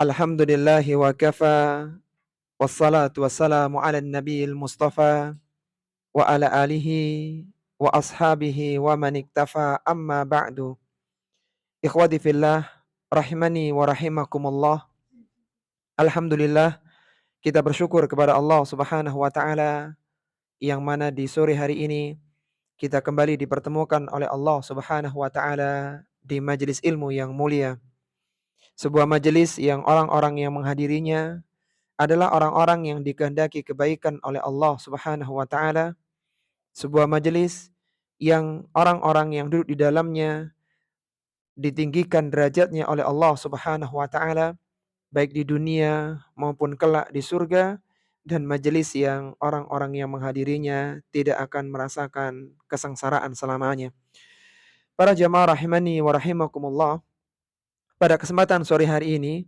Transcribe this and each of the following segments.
Alhamdulillahi wa kafa, wassalatu wassalamu ala nabiyil mustafa, wa ala alihi wa ashabihi wa man iktafa amma ba'du. Ikhwati fillah, rahimani wa rahimakumullah. Alhamdulillah, kita bersyukur kepada Allah subhanahu wa ta'ala yang mana di sore hari ini kita kembali dipertemukan oleh Allah subhanahu wa ta'ala di majelis ilmu yang mulia. Sebuah majelis yang orang-orang yang menghadirinya adalah orang-orang yang dikehendaki kebaikan oleh Allah Subhanahu wa taala, sebuah majelis yang orang-orang yang duduk di dalamnya ditinggikan derajatnya oleh Allah Subhanahu wa taala baik di dunia maupun kelak di surga, dan majelis yang orang-orang yang menghadirinya tidak akan merasakan kesengsaraan selamanya. Para jamaah rahimani wa rahimakumullah, pada kesempatan sore hari ini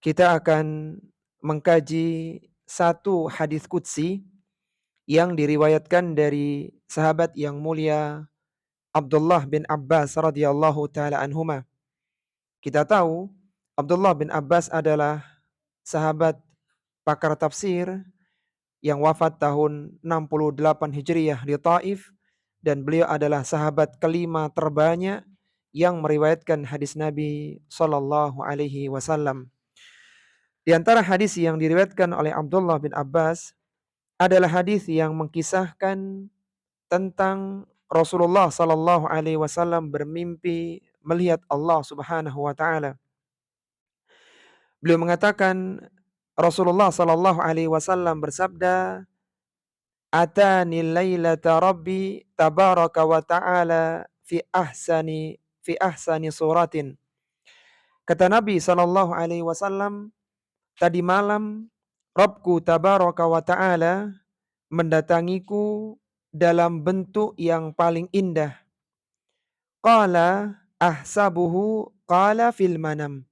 kita akan mengkaji satu hadis qudsi yang diriwayatkan dari sahabat yang mulia Abdullah bin Abbas radhiyallahu taala anhuma. Kita tahu Abdullah bin Abbas adalah sahabat pakar tafsir yang wafat tahun 68 Hijriah di Taif, dan beliau adalah sahabat kelima terbanyak yang meriwayatkan hadis Nabi sallallahu alaihi wasallam. Di antara hadis yang diriwayatkan oleh Abdullah bin Abbas adalah hadis yang mengkisahkan tentang Rasulullah sallallahu alaihi wasallam bermimpi melihat Allah Subhanahu wa taala. Beliau mengatakan Rasulullah sallallahu alaihi wasallam bersabda, "Atani lailata rabbi tabaraka wa ta'ala fi ahsani suratin." Kata Nabi sallallahu alaihi wasallam, tadi malam Rabbku tabaraka wa ta'ala mendatangiku dalam bentuk yang paling indah. Qala ahsabuhu qala fil manam.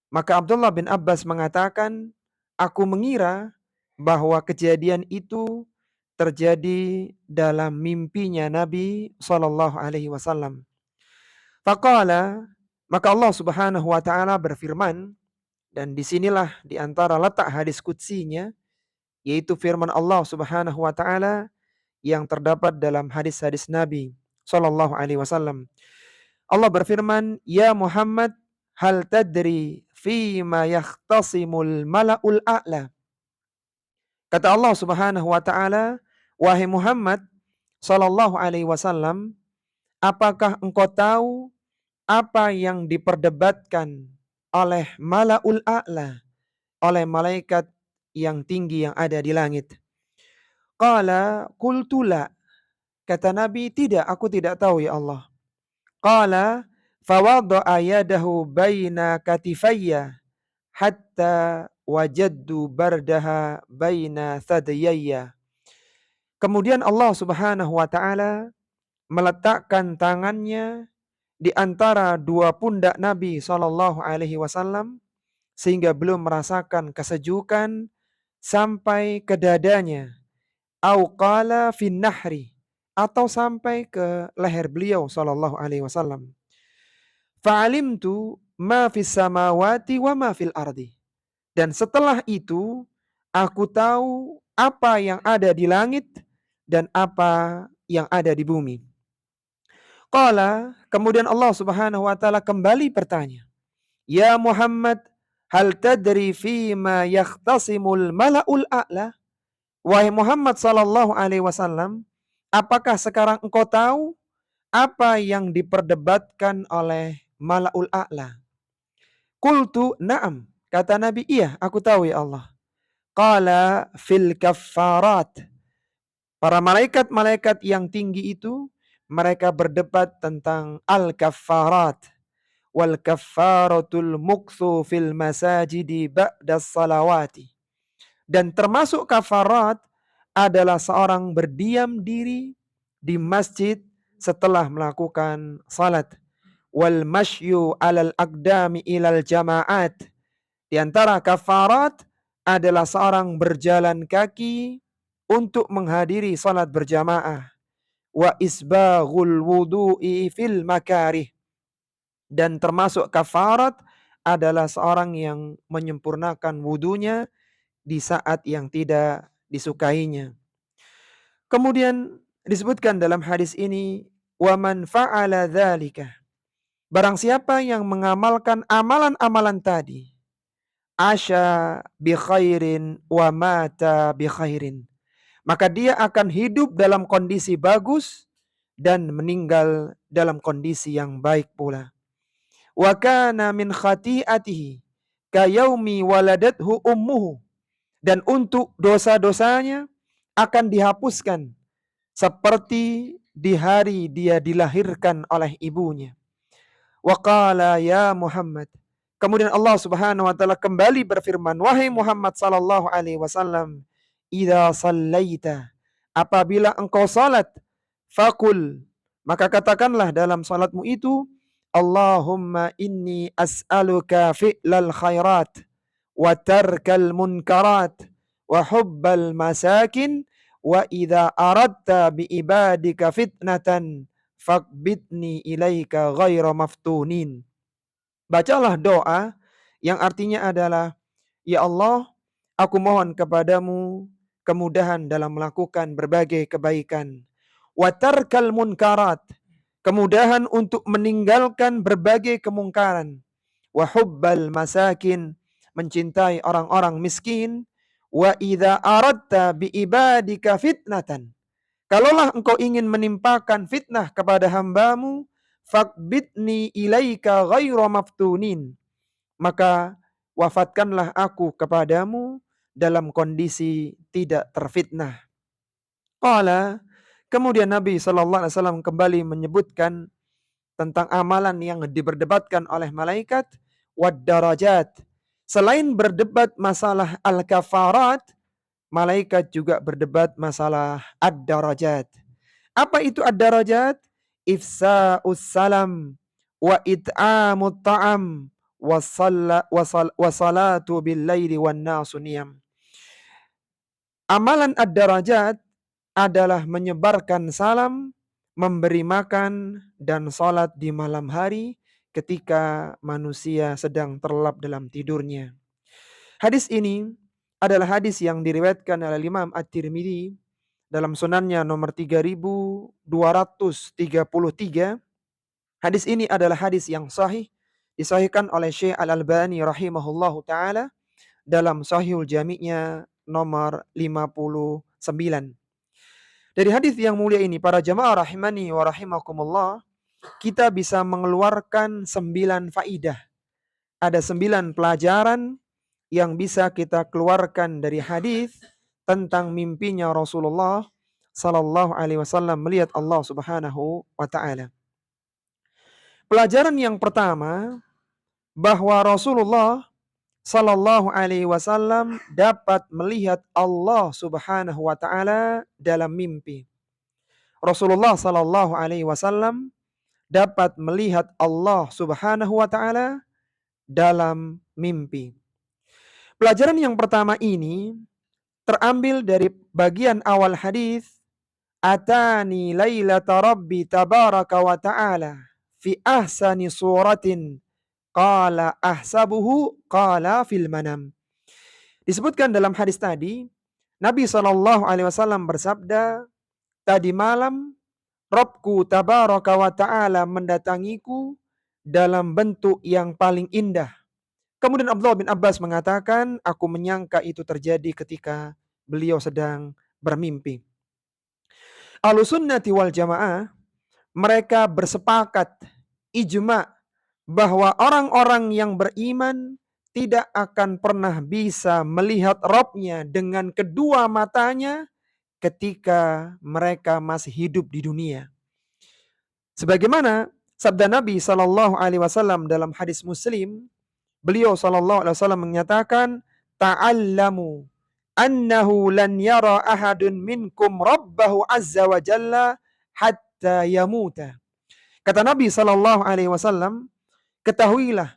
Maka Abdullah bin Abbas mengatakan, aku mengira bahwa kejadian itu terjadi dalam mimpinya Nabi sallallahu alaihi wasallam. Faqala, maka Allah Subhanahu wa taala berfirman, dan disinilah di antara letak hadis qudsinya, yaitu firman Allah Subhanahu wa taala yang terdapat dalam hadis-hadis Nabi sallallahu alaihi wasallam. Allah berfirman, "Ya Muhammad, hal tadri fi ma yahtasimul mala'ul a'la." Kata Allah Subhanahu wa taala, "Wahai Muhammad sallallahu alaihi wasallam, apakah engkau tahu apa yang diperdebatkan oleh mala'ul a'la, oleh malaikat yang tinggi yang ada di langit?" Qala qultu la. Kata Nabi, tidak, aku tidak tahu ya Allah. Qala fawadda'a yadahu baina katifayya hatta wajaddu bardaha baina thadiyayya. Kemudian Allah Subhanahu wa taala meletakkan tangannya di antara dua pundak Nabi sallallahu alaihi wasallam sehingga belum merasakan kesejukan sampai ke dadanya. Au qala fin nahri, atau sampai ke leher beliau sallallahu alaihi wasallam. Fa'alimtu ma fis samawati wa ma fil ardi. Dan setelah itu aku tahu apa yang ada di langit dan apa yang ada di bumi. Qala, kemudian Allah Subhanahu wa taala kembali bertanya, "Ya Muhammad, hal tadri fi ma yahtasimul mala'ul a'la?" Wahai Muhammad sallallahu alaihi wasallam, apakah sekarang engkau tahu apa yang diperdebatkan oleh Mala'ul A'la? Qultu na'am. Kata Nabi, iya, aku tahu ya Allah. Qala fil kaffarat. Para malaikat-malaikat yang tinggi itu, mereka berdebat tentang al-kaffarat. Wal kaffaratul mukthu fil masajidi ba'das salawati. Dan termasuk kafarat adalah seorang berdiam diri di masjid setelah melakukan salat. Wal masyu alal aqdami ilal jama'at. Di antara kafarat adalah seorang berjalan kaki untuk menghadiri salat berjamaah. Wa isbaghul wudu'i fil makarih. Dan termasuk kafarat adalah seorang yang menyempurnakan wudunya di saat yang tidak disukainya. Kemudian disebutkan dalam hadis ini, wa man fa'ala dzalika. Barang siapa yang mengamalkan amalan-amalan tadi, asya bi khairin wa mata bi khairin. Maka dia akan hidup dalam kondisi bagus dan meninggal dalam kondisi yang baik pula. Wa kana min khati'atihi kayaumi waladathu ummuhu. Dan untuk dosa-dosanya akan dihapuskan seperti di hari dia dilahirkan oleh ibunya. Wa qala ya Muhammad. Kemudian Allah Subhanahu wa taala kembali berfirman, wahai Muhammad sallallahu alaihi wasallam, idza sallaita, apabila engkau salat, faqul, maka katakanlah dalam salatmu itu, Allahumma inni as'aluka fi'lal khairat wa tarkal munkarat wa hubbal masakin wa idza aradta bi ibadika fitnatan faqbidni ilaika ghaira maftunin. Bacalah doa yang artinya adalah, ya Allah, aku mohon kepadamu kemudahan dalam melakukan berbagai kebaikan. Wa tarkal munkarat, kemudahan untuk meninggalkan berbagai kemungkaran. Wa hubbal masakin, mencintai orang-orang miskin. Wa idza aradta bi ibadika fitnatan, kalaulah engkau ingin menimpakan fitnah kepada hambamu, faqbidni ilaika ghaira maftunin, maka wafatkanlah aku kepadamu dalam kondisi tidak terfitnah. Qala, kemudian Nabi SAW kembali menyebutkan tentang amalan yang diperdebatkan oleh malaikat, wad darajat. Selain berdebat masalah al-kafarat, malaikat juga berdebat masalah ad-darajat. Apa itu ad-darajat? Ifsa'us salam wa it'amut ta'am wa salatu bil laili wan nasu niyam. Amalan ad-darajat adalah menyebarkan salam, memberi makan, dan salat di malam hari ketika manusia sedang terlelap dalam tidurnya. Hadis ini adalah hadis yang diriwayatkan oleh Imam At-Tirmidzi dalam sunannya nomor 3233. Hadis ini adalah hadis yang sahih, disahihkan oleh Syekh Al-Albani rahimahullahu taala dalam Sahihul Jami'nya nomor 59. Dari hadis yang mulia ini, para jamaah rahimani wa rahimakumullah, kita bisa mengeluarkan 9 faidah. Ada 9 pelajaran yang bisa kita keluarkan dari hadis tentang mimpinya Rasulullah sallallahu alaihi wasallam melihat Allah Subhanahu wa taala. Pelajaran yang pertama, bahwa Rasulullah sallallahu alaihi wasallam dapat melihat Allah Subhanahu wa taala dalam mimpi. Rasulullah sallallahu alaihi wasallam dapat melihat Allah Subhanahu wa taala dalam mimpi. Pelajaran yang pertama ini terambil dari bagian awal hadis, atani lailata rabbi tabaraka wa ta'ala fi ahsani suratin qala ahsabuhu qala fil manam. Disebutkan dalam hadis tadi, Nabi SAW bersabda, tadi malam Rabbku tabaraka wa ta'ala mendatangiku dalam bentuk yang paling indah. Kemudian Abdullah bin Abbas mengatakan, aku menyangka itu terjadi ketika beliau sedang bermimpi. Ahlussunnati wal jamaah, mereka bersepakat, ijma, bahwa orang-orang yang beriman tidak akan pernah bisa melihat Rabb-nya dengan kedua matanya ketika mereka masih hidup di dunia. Sebagaimana sabda Nabi SAW dalam hadis Muslim, beliau SAW menyatakan, ta'allamu annahu lan yara ahadun minkum rabbahu azza wa jalla hatta yamuta. Kata Nabi SAW, ketahuilah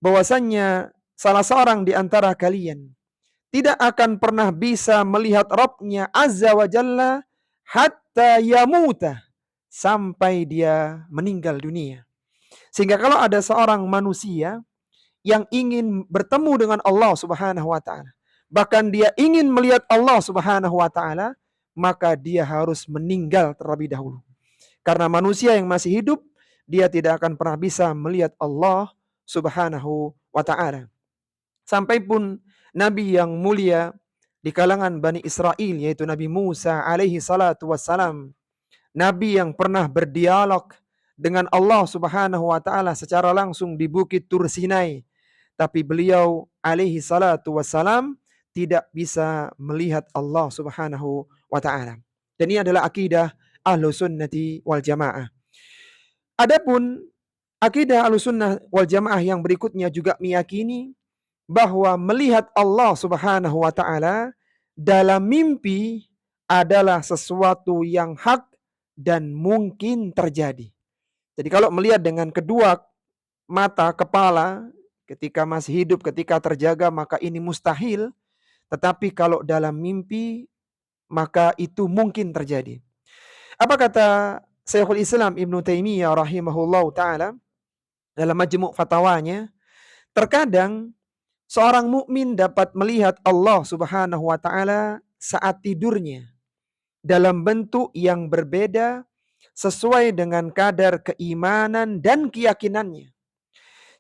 bahwasannya salah seorang di antara kalian tidak akan pernah bisa melihat Rabb-nya azza wa jalla hatta yamuta, sampai dia meninggal dunia. Sehingga kalau ada seorang manusia yang ingin bertemu dengan Allah Subhanahu wa taala, bahkan dia ingin melihat Allah Subhanahu wa taala, maka dia harus meninggal terlebih dahulu. Karena manusia yang masih hidup, dia tidak akan pernah bisa melihat Allah Subhanahu wa taala. Sampai pun Nabi yang mulia di kalangan Bani Israel, yaitu Nabi Musa alaihi salatu wassalam, Nabi yang pernah berdialog dengan Allah Subhanahu wa taala secara langsung di Bukit Tur Sinai, tapi beliau alaihi salatu wassalam tidak bisa melihat Allah Subhanahu wa taala. Dan ini adalah akidah Ahlus Sunnati wal Jamaah. Adapun akidah Ahlus Sunnah wal Jamaah yang berikutnya juga meyakini bahwa melihat Allah Subhanahu wa taala dalam mimpi adalah sesuatu yang hak dan mungkin terjadi. Jadi kalau melihat dengan kedua mata kepala ketika masih hidup, ketika terjaga, maka ini mustahil. Tetapi kalau dalam mimpi, maka itu mungkin terjadi. Apa kata Syekhul Islam Ibnu Taimiyah rahimahullah ta'ala dalam majmu' fatwanya? Terkadang seorang mukmin dapat melihat Allah Subhanahu wa taala saat tidurnya dalam bentuk yang berbeda sesuai dengan kadar keimanan dan keyakinannya.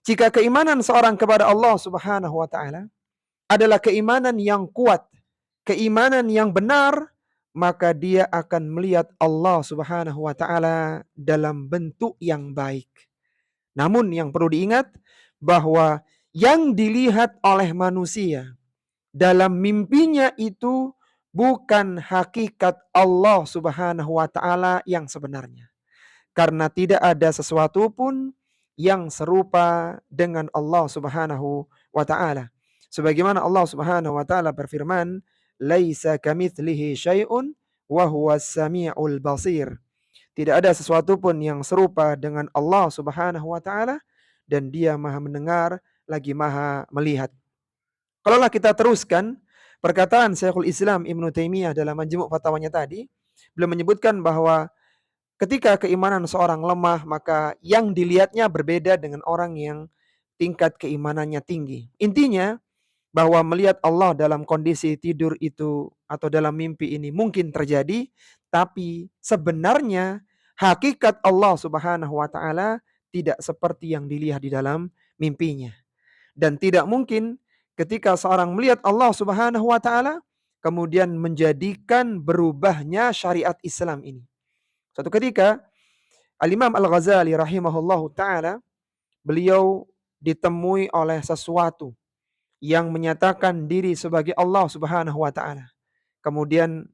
Jika keimanan seorang kepada Allah Subhanahu wa taala adalah keimanan yang kuat, keimanan yang benar, maka dia akan melihat Allah Subhanahu wa taala dalam bentuk yang baik. Namun yang perlu diingat bahwa yang dilihat oleh manusia dalam mimpinya itu bukan hakikat Allah Subhanahu wa taala yang sebenarnya. Karena tidak ada sesuatu pun yang serupa dengan Allah Subhanahu wa taala. Sebagaimana Allah Subhanahu wa taala berfirman, "Laisa kamitslihi syai'un wa huwas samiul basir." Tidak ada sesuatu pun yang serupa dengan Allah Subhanahu wa taala dan Dia Maha mendengar lagi Maha melihat. Kalaulah kita teruskan perkataan Syekhul Islam Ibnu Taimiyah dalam majmu' fatwanya tadi, beliau menyebutkan bahwa ketika keimanan seorang lemah, maka yang dilihatnya berbeda dengan orang yang tingkat keimanannya tinggi. Intinya bahwa melihat Allah dalam kondisi tidur itu atau dalam mimpi ini mungkin terjadi, tapi sebenarnya hakikat Allah Subhanahu wa taala tidak seperti yang dilihat di dalam mimpinya. Dan tidak mungkin ketika seorang melihat Allah Subhanahu wa taala kemudian menjadikan berubahnya syariat Islam ini. Suatu ketika Al-Imam Al-Ghazali rahimahullahu taala, beliau ditemui oleh sesuatu yang menyatakan diri sebagai Allah Subhanahu wa taala. Kemudian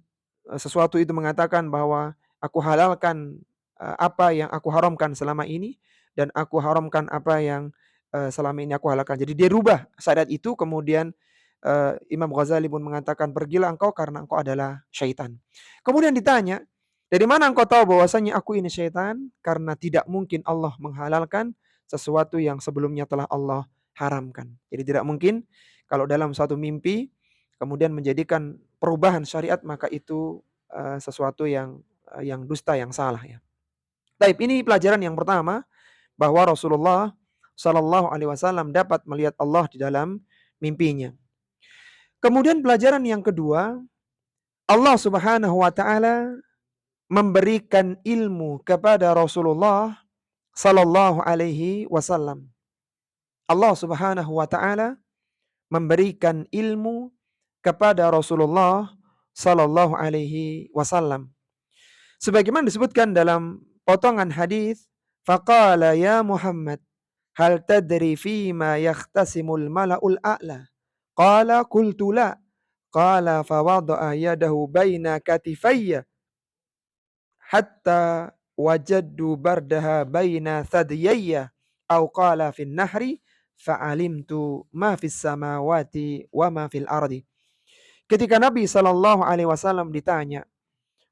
sesuatu itu mengatakan bahwa aku halalkan apa yang aku haramkan selama ini dan aku haramkan apa yang selama ini aku halalkan. Jadi dia rubah saat itu, kemudian Imam Ghazali pun mengatakan, pergilah engkau karena engkau adalah syaitan. Kemudian ditanya, dari mana engkau tahu bahwasanya aku ini syaitan? Karena tidak mungkin Allah menghalalkan sesuatu yang sebelumnya telah Allah haramkan. Jadi tidak mungkin kalau dalam suatu mimpi kemudian menjadikan perubahan syariat, maka itu sesuatu yang dusta, yang salah ya. Baik, ini pelajaran yang pertama bahwa Rasulullah Shallallahu Alaihi Wasallam dapat melihat Allah di dalam mimpinya. Kemudian pelajaran yang kedua, Allah Subhanahu Wa Taala memberikan ilmu kepada Rasulullah Shallallahu Alaihi Wasallam. Allah Subhanahu Wa Taala memberikan ilmu kepada Rasulullah Sallallahu Alaihi Wasallam. Sebagaimana disebutkan dalam potongan hadis, faqala ya Muhammad, hal tadri fima yakhtasimul mala'ul a'la? Qala qultu la. Qala fawada'a yadahu baina katifayya hatta wajaddu bardaha baina thadiyayya au qala fin nahri fa'alimtu ma fis samawati wa ma fil ardi. Ketika Nabi Shallallahu Alaihi Wasallam ditanya,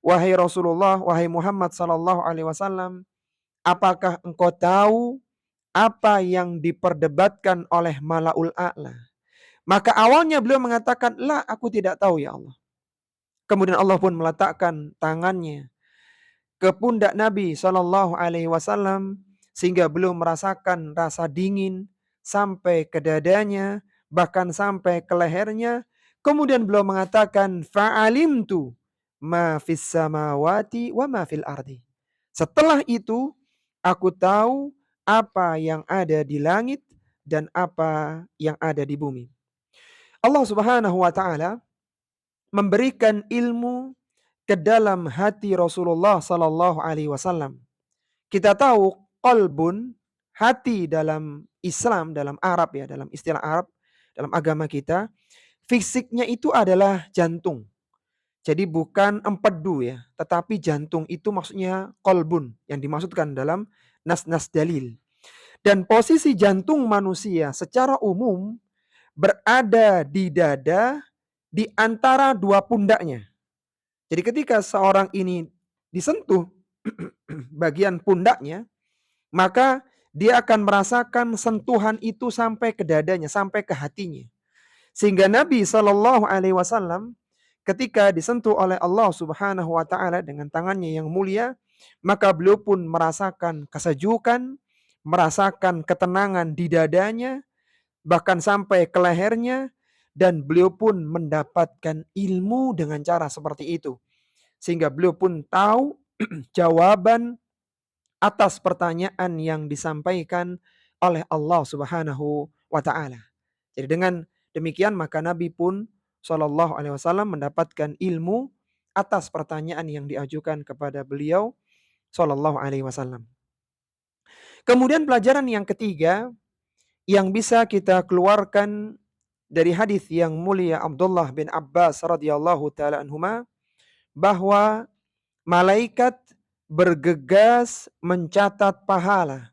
wahai Rasulullah, wahai Muhammad Shallallahu Alaihi Wasallam, apakah engkau tahu apa yang diperdebatkan oleh Malaul A'la? Maka awalnya beliau mengatakan, la, aku tidak tahu ya Allah. Kemudian Allah pun meletakkan tangannya ke pundak Nabi Shallallahu Alaihi Wasallam sehingga beliau merasakan rasa dingin, sampai ke dadanya, bahkan sampai ke lehernya. Kemudian beliau mengatakan, fa'alimtu ma fis samawati wa ma fil ardi. Setelah itu, aku tahu apa yang ada di langit dan apa yang ada di bumi. Allah Subhanahu wa taala memberikan ilmu ke dalam hati Rasulullah sallallahu alaihi wasallam. Kita tahu qalbun, hati dalam Islam, dalam Arab ya, dalam istilah Arab, dalam agama kita, fisiknya itu adalah jantung. Jadi bukan empedu ya, tetapi jantung itu maksudnya qalbun yang dimaksudkan dalam nas-nas dalil. Dan posisi jantung manusia secara umum berada di dada di antara dua pundaknya. Jadi ketika seorang ini disentuh bagian pundaknya, maka dia akan merasakan sentuhan itu sampai ke dadanya, sampai ke hatinya. Sehingga Nabi Shallallahu Alaihi Wasallam ketika disentuh oleh Allah Subhanahu Wa Taala dengan tangannya yang mulia, maka beliau pun merasakan kesejukan, merasakan ketenangan di dadanya, bahkan sampai ke lehernya, dan beliau pun mendapatkan ilmu dengan cara seperti itu. Sehingga beliau pun tahu jawaban atas pertanyaan yang disampaikan oleh Allah Subhanahu wa taala. Jadi dengan demikian maka Nabi pun Shallallahu alaihi wasallam mendapatkan ilmu atas pertanyaan yang diajukan kepada beliau Shallallahu alaihi wasallam. Kemudian pelajaran yang ketiga yang bisa kita keluarkan dari hadis yang mulia Abdullah bin Abbas radhiyallahu taala anhuma, bahwa malaikat bergegas mencatat pahala.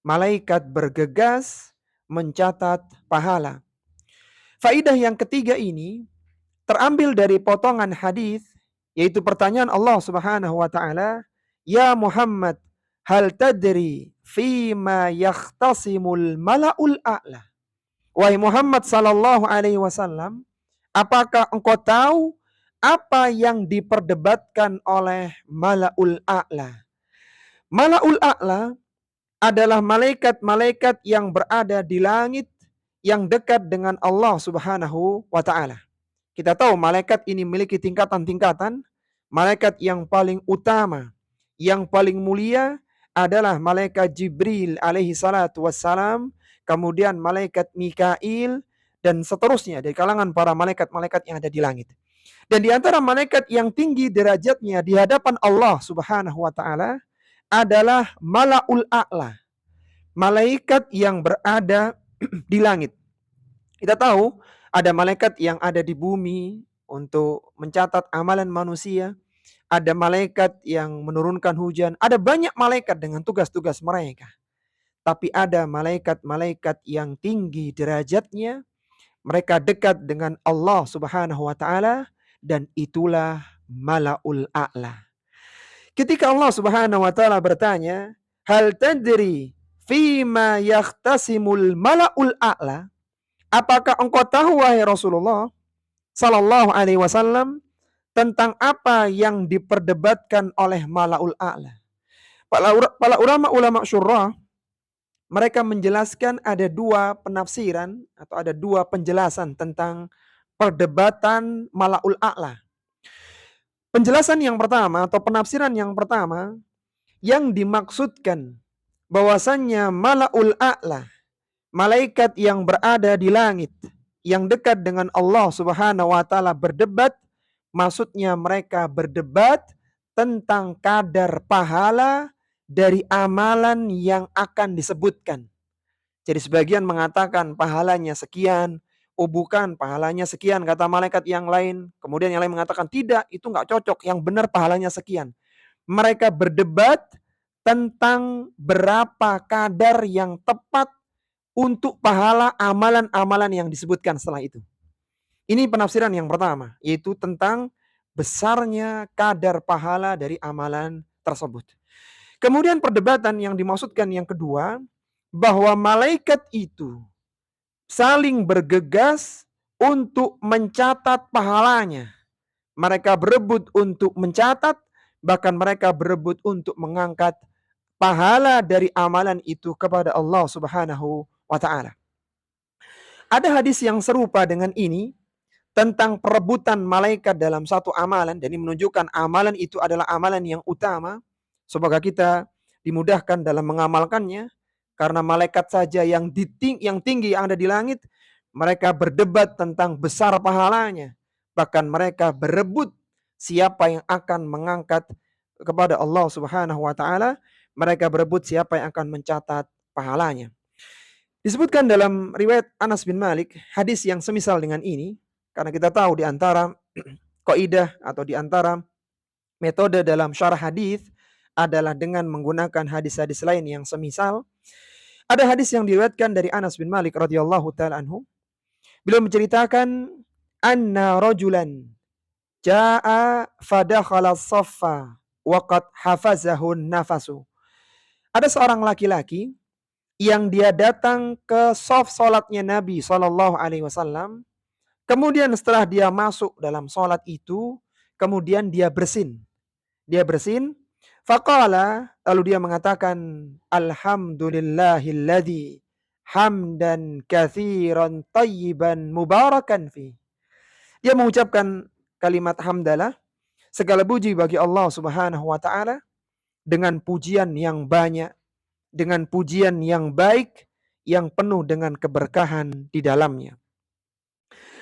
Malaikat bergegas mencatat pahala. Faidah yang ketiga ini terambil dari potongan hadis, yaitu pertanyaan Allah Subhanahu wa taala, "Ya Muhammad, hal tadri fima yakhtasimul mala'ul a'la?" Wahai Muhammad sallallahu alaihi wasallam, apakah engkau tahu apa yang diperdebatkan oleh Mala'ul A'la? Mala'ul A'la adalah malaikat-malaikat yang berada di langit yang dekat dengan Allah Subhanahu wa taala. Kita tahu malaikat ini memiliki tingkatan-tingkatan. Malaikat yang paling utama, yang paling mulia adalah malaikat Jibril alaihi salatu wassalam, kemudian malaikat Mikail, dan seterusnya dari kalangan para malaikat-malaikat yang ada di langit. Dan di antara malaikat yang tinggi derajatnya di hadapan Allah Subhanahu wa taala adalah Mala'ul A'la. Malaikat yang berada di langit. Kita tahu ada malaikat yang ada di bumi untuk mencatat amalan manusia. Ada malaikat yang menurunkan hujan. Ada banyak malaikat dengan tugas-tugas mereka. Tapi ada malaikat-malaikat yang tinggi derajatnya. Mereka dekat dengan Allah Subhanahu wa taala, dan itulah Mala'ul A'la. Ketika Allah Subhanahu wa taala bertanya, "Hal tadri fima yakhtasimul mala'ul a'la?" Apakah engkau tahu wahai Rasulullah sallallahu alaihi wasallam tentang apa yang diperdebatkan oleh Mala'ul A'la? Para ulama syurah mereka menjelaskan ada dua penafsiran atau ada dua penjelasan tentang perdebatan Mala'ul A'la. Penjelasan yang pertama atau penafsiran yang pertama, yang dimaksudkan bahwasannya Mala'ul A'la, malaikat yang berada di langit, yang dekat dengan Allah Subhanahu wa taala berdebat, maksudnya mereka berdebat tentang kadar pahala dari amalan yang akan disebutkan. Jadi sebagian mengatakan pahalanya sekian, oh bukan pahalanya sekian kata malaikat yang lain. Kemudian yang lain mengatakan tidak, itu nggak cocok, yang benar pahalanya sekian. Mereka berdebat tentang berapa kadar yang tepat untuk pahala amalan-amalan yang disebutkan setelah itu. Ini penafsiran yang pertama, yaitu tentang besarnya kadar pahala dari amalan tersebut. Kemudian perdebatan yang dimaksudkan yang kedua, bahwa malaikat itu saling bergegas untuk mencatat pahalanya. Mereka berebut untuk mencatat, bahkan mereka berebut untuk mengangkat pahala dari amalan itu kepada Allah Subhanahu wa ta'ala. Ada hadis yang serupa dengan ini tentang perebutan malaikat dalam satu amalan, dan ini menunjukkan amalan itu adalah amalan yang utama. Semoga kita dimudahkan dalam mengamalkannya, karena malaikat saja yang tinggi yang ada di langit, mereka berdebat tentang besar pahalanya. Bahkan mereka berebut siapa yang akan mengangkat kepada Allah Subhanahu wa taala, mereka berebut siapa yang akan mencatat pahalanya. Disebutkan dalam riwayat Anas bin Malik hadis yang semisal dengan ini, karena kita tahu di antara kaidah atau di antara metode dalam syarah hadis adalah dengan menggunakan hadis-hadis lain yang semisal. Ada hadis yang diriwayatkan dari Anas bin Malik radhiyallahu taala anhu. Beliau menceritakan anna rajulan jaa fadakhala as-saffa wa qad hafazahu nafasu. Ada seorang laki-laki yang dia datang ke shaf salatnya Nabi sallallahu alaihi wasallam. Kemudian setelah dia masuk dalam salat itu, kemudian dia bersin. Dia bersin, faqala, lalu dia mengatakan alhamdulillahilladzi hamdan katsiran tayyiban mubarakan fi. Dia mengucapkan kalimat hamdalah, segala puji bagi Allah Subhanahu wa taala dengan pujian yang banyak, dengan pujian yang baik, yang penuh dengan keberkahan di dalamnya.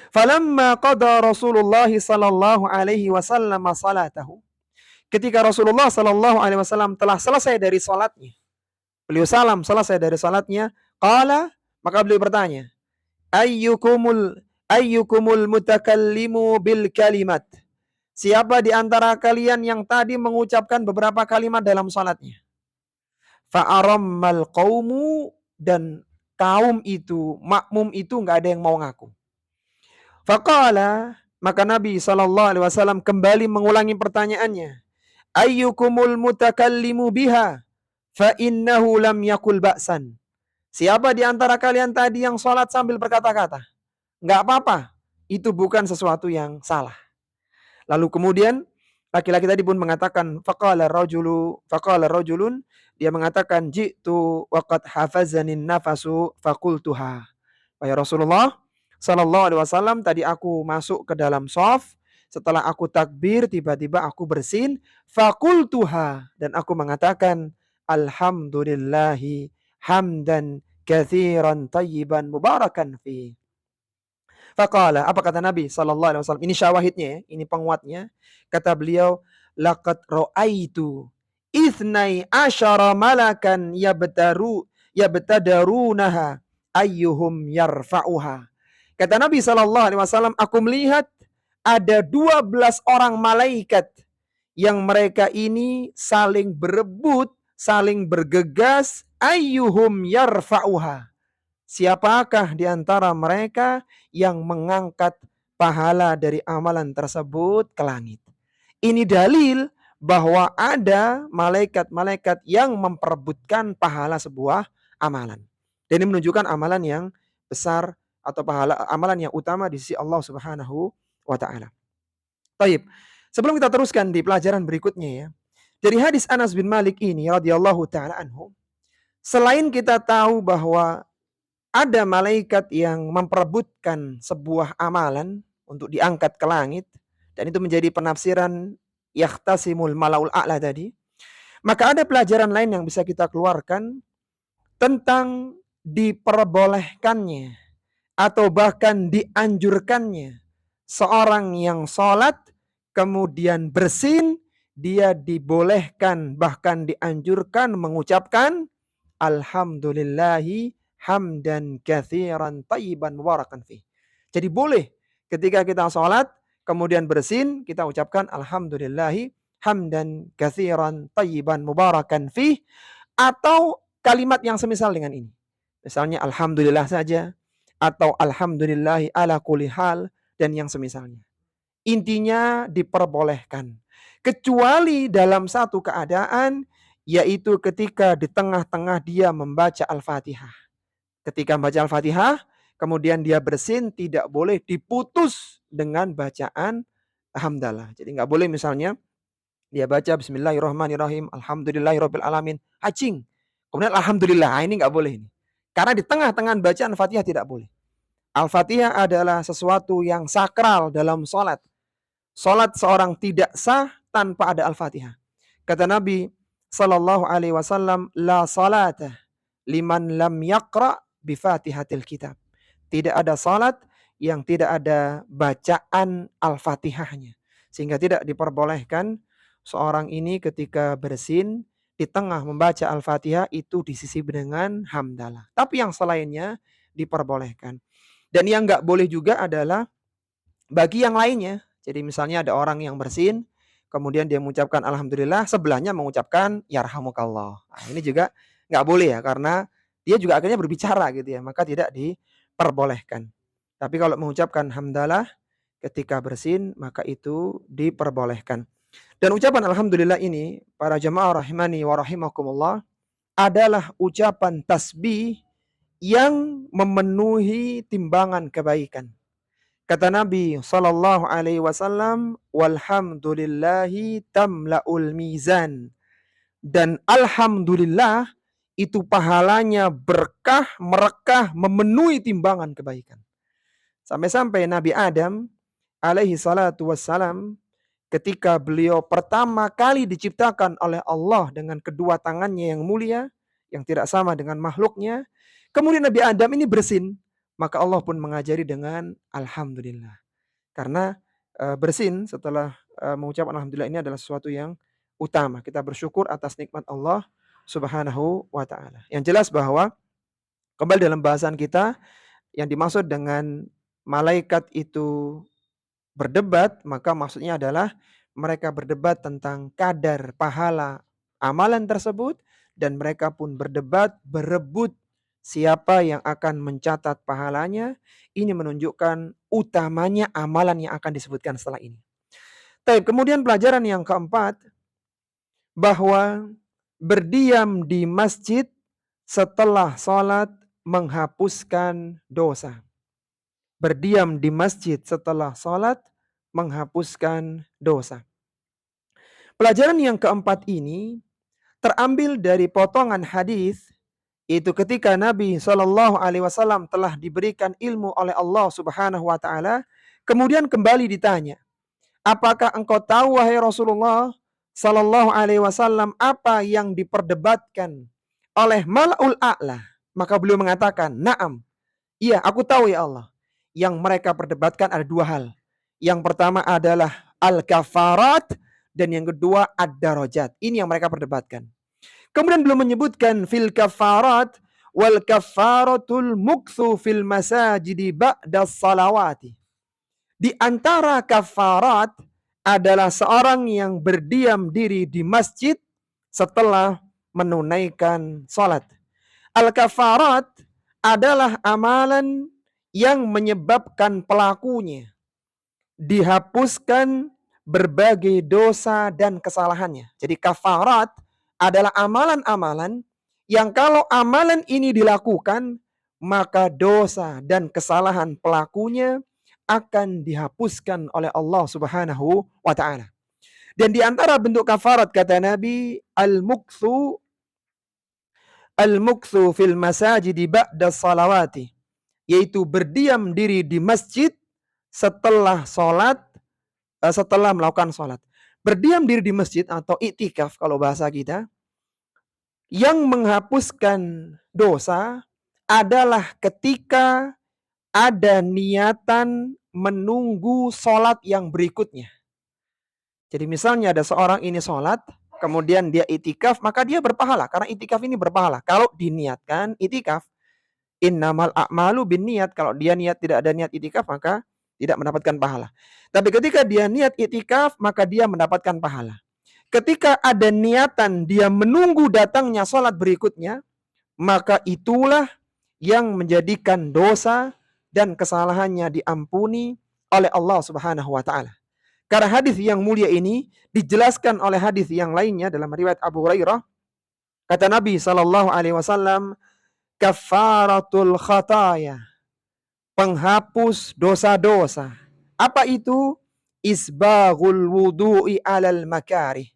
Falamma qada Rasulullah sallallahu alaihi wasallam salatahu. Ketika Rasulullah sallallahu alaihi wasallam telah selesai dari salatnya, beliau salam selesai dari salatnya, qala, maka beliau bertanya, ayyukumul mutakallimu bil kalimat. Siapa di antara kalian yang tadi mengucapkan beberapa kalimat dalam salatnya? Fa'arammal qaumu, dan kaum itu, makmum itu enggak ada yang mau ngaku. Faqala, maka Nabi SAW kembali mengulangi pertanyaannya. Ayyukumul mutakallimu biha fa innahu lam yakul ba'san. Siapa di antara kalian tadi yang sholat sambil berkata-kata? Enggak apa-apa, itu bukan sesuatu yang salah. Lalu kemudian laki-laki tadi pun mengatakan faqala rajulun, dia mengatakan jitu waqad hafazanin nafasu faqultuha. Ya Rasulullah sallallahu alaihi wasallam, tadi aku masuk ke dalam shaf, setelah aku takbir tiba-tiba aku bersin, faqultuha, dan aku mengatakan alhamdulillahi hamdan katsiran tayyiban mubarakan fi. Faqala, apa kata Nabi sallallahu alaihi wasallam? Ini syawahidnya ya, ini penguatnya. Kata beliau, laqad ra'aitu ithnai asyara malakan yabtadarunaha ayyuhum yarfa'uha. Kata Nabi sallallahu alaihi wasallam, aku melihat ada 12 orang malaikat yang mereka ini saling berebut, saling bergegas, ayyuhum yarfa'uha. Siapakah di antara mereka yang mengangkat pahala dari amalan tersebut ke langit? Ini dalil bahwa ada malaikat-malaikat yang memperebutkan pahala sebuah amalan. Dan ini menunjukkan amalan yang besar atau pahala amalan yang utama di sisi Allah Subhanahu wa taala. Baik. Sebelum kita teruskan di pelajaran berikutnya ya. Dari hadis Anas bin Malik ini radhiyallahu taala anhu, selain kita tahu bahwa ada malaikat yang memperebutkan sebuah amalan untuk diangkat ke langit, dan itu menjadi penafsiran yahtasimul malaul a'la tadi, maka ada pelajaran lain yang bisa kita keluarkan tentang diperbolehkannya atau bahkan dianjurkannya seorang yang sholat kemudian bersin, dia dibolehkan bahkan dianjurkan mengucapkan alhamdulillahi hamdan katsiran tayyiban mubarakan fi. Jadi boleh ketika kita sholat kemudian bersin, kita ucapkan alhamdulillahi hamdan katsiran tayyiban mubarakan fi, atau kalimat yang semisal dengan ini. Misalnya alhamdulillah saja, atau alhamdulillahi ala kulli hal, dan yang semisalnya. Intinya diperbolehkan. Kecuali dalam satu keadaan, yaitu ketika di tengah-tengah dia membaca Al-Fatihah. Ketika membaca Al-Fatihah, kemudian dia bersin, tidak boleh diputus dengan bacaan hamdalah. Jadi nggak boleh misalnya dia baca Bismillahirrahmanirrahim, Alhamdulillahirrabbil alamin, hacing. Kemudian Alhamdulillah, ini nggak boleh ini. Karena di tengah-tengah bacaan Fatihah tidak boleh. Al-Fatihah adalah sesuatu yang sakral dalam sholat. Sholat seorang tidak sah tanpa ada Al-Fatihah. Kata Nabi Sallallahu Alaihi Wasallam, la salata liman lam yaqra bi Fatihatil Kitab. Tidak ada salat yang tidak ada bacaan Al-Fatihahnya. Sehingga tidak diperbolehkan seorang ini ketika bersin di tengah membaca Al-Fatihah itu disisi dengan hamdalah. Tapi yang selainnya diperbolehkan. Dan yang nggak boleh juga adalah bagi yang lainnya. Jadi misalnya ada orang yang bersin, kemudian dia mengucapkan Alhamdulillah, sebelahnya mengucapkan Yarhamukallah. Nah, ini juga nggak boleh ya, karena dia juga akhirnya berbicara gitu ya, maka tidak diperbolehkan. Tapi kalau mengucapkan hamdalah ketika bersin, maka itu diperbolehkan. Dan ucapan Alhamdulillah ini, para jemaah rahimani wa rahimakumullah, adalah ucapan tasbih yang memenuhi timbangan kebaikan. Kata Nabi sallallahu alaihi wasallam, walhamdulillahi tamla'ul mizan. Dan alhamdulillah itu pahalanya berkah, merekah, memenuhi timbangan kebaikan. Sampai-sampai Nabi Adam alaihi salatu wassalam, ketika beliau pertama kali diciptakan oleh Allah dengan kedua tangannya yang mulia, yang tidak sama dengan makhluknya, kemudian Nabi Adam ini bersin, maka Allah pun mengajari dengan alhamdulillah. Karena bersin setelah mengucapkan alhamdulillah ini adalah sesuatu yang utama. Kita bersyukur atas nikmat Allah Subhanahu wa taala. Yang jelas bahwa kembali dalam bahasan kita, yang dimaksud dengan malaikat itu berdebat, maka maksudnya adalah mereka berdebat tentang kadar pahala amalan tersebut, dan mereka pun berdebat, berebut siapa yang akan mencatat pahalanya. Ini menunjukkan utamanya amalan yang akan disebutkan setelah ini. Kemudian pelajaran yang keempat, bahwa berdiam di masjid setelah sholat menghapuskan dosa. Berdiam di masjid setelah sholat menghapuskan dosa. Pelajaran yang keempat ini terambil dari potongan hadis, itu ketika Nabi Shallallahu Alaihi Wasallam telah diberikan ilmu oleh Allah Subhanahu Wa Taala, kemudian kembali ditanya, apakah engkau tahu wahai Rasulullah Shallallahu Alaihi Wasallam apa yang diperdebatkan oleh Mala'ul A'la? Maka beliau mengatakan, na'am, iya aku tahu ya Allah. Yang mereka perdebatkan ada dua hal. Yang pertama adalah al-kafarat, dan yang kedua ad-darajat. Ini yang mereka perdebatkan. Kemudian beliau menyebutkan fil kafarat wal kafaratul mukthu fil masajidi ba'da salawati. Di antara kafarat adalah seorang yang berdiam diri di masjid setelah menunaikan salat. Al-kafarat adalah amalan yang menyebabkan pelakunya dihapuskan berbagai dosa dan kesalahannya. Jadi kafarat adalah amalan-amalan yang kalau amalan ini dilakukan, maka dosa dan kesalahan pelakunya akan dihapuskan oleh Allah Subhanahu wa taala. Dan di antara bentuk kafarat kata Nabi, al-mukthu fil masajidi ba'da salawati, yaitu berdiam diri di masjid setelah sholat, setelah melakukan sholat. Berdiam diri di masjid atau iktikaf kalau bahasa kita, yang menghapuskan dosa adalah ketika ada niatan menunggu sholat yang berikutnya. Jadi misalnya ada seorang ini sholat, kemudian dia itikaf, maka dia berpahala. Karena itikaf ini berpahala. Kalau diniatkan itikaf, innamal a'malu binniyat. Kalau dia niat tidak ada niat itikaf, maka tidak mendapatkan pahala. Tapi ketika dia niat itikaf, maka dia mendapatkan pahala. Ketika ada niatan dia menunggu datangnya sholat berikutnya, maka itulah yang menjadikan dosa dan kesalahannya diampuni oleh Allah Subhanahu wa taala. Karena hadis yang mulia ini dijelaskan oleh hadis yang lainnya dalam riwayat Abu Hurairah, kata Nabi sallallahu alaihi wasallam, kafaratul khataya, penghapus dosa-dosa. Apa itu? Isbaghul wudu'i alal makarih,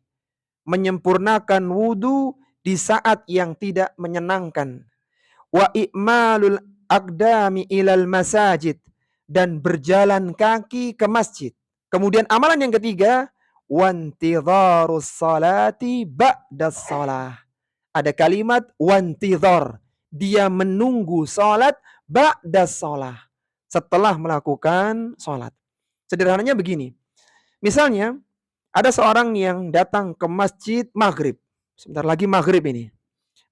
menyempurnakan wudu di saat yang tidak menyenangkan. wa i'malul aqdami ilal masajid, dan berjalan kaki ke masjid. Kemudian amalan yang ketiga, wantidharus salati ba'das shalah. Ada kalimat wantidhar, dia menunggu salat ba'das shalah, setelah melakukan salat. Sederhananya begini, misalnya ada seorang yang datang ke masjid maghrib, sebentar lagi maghrib ini,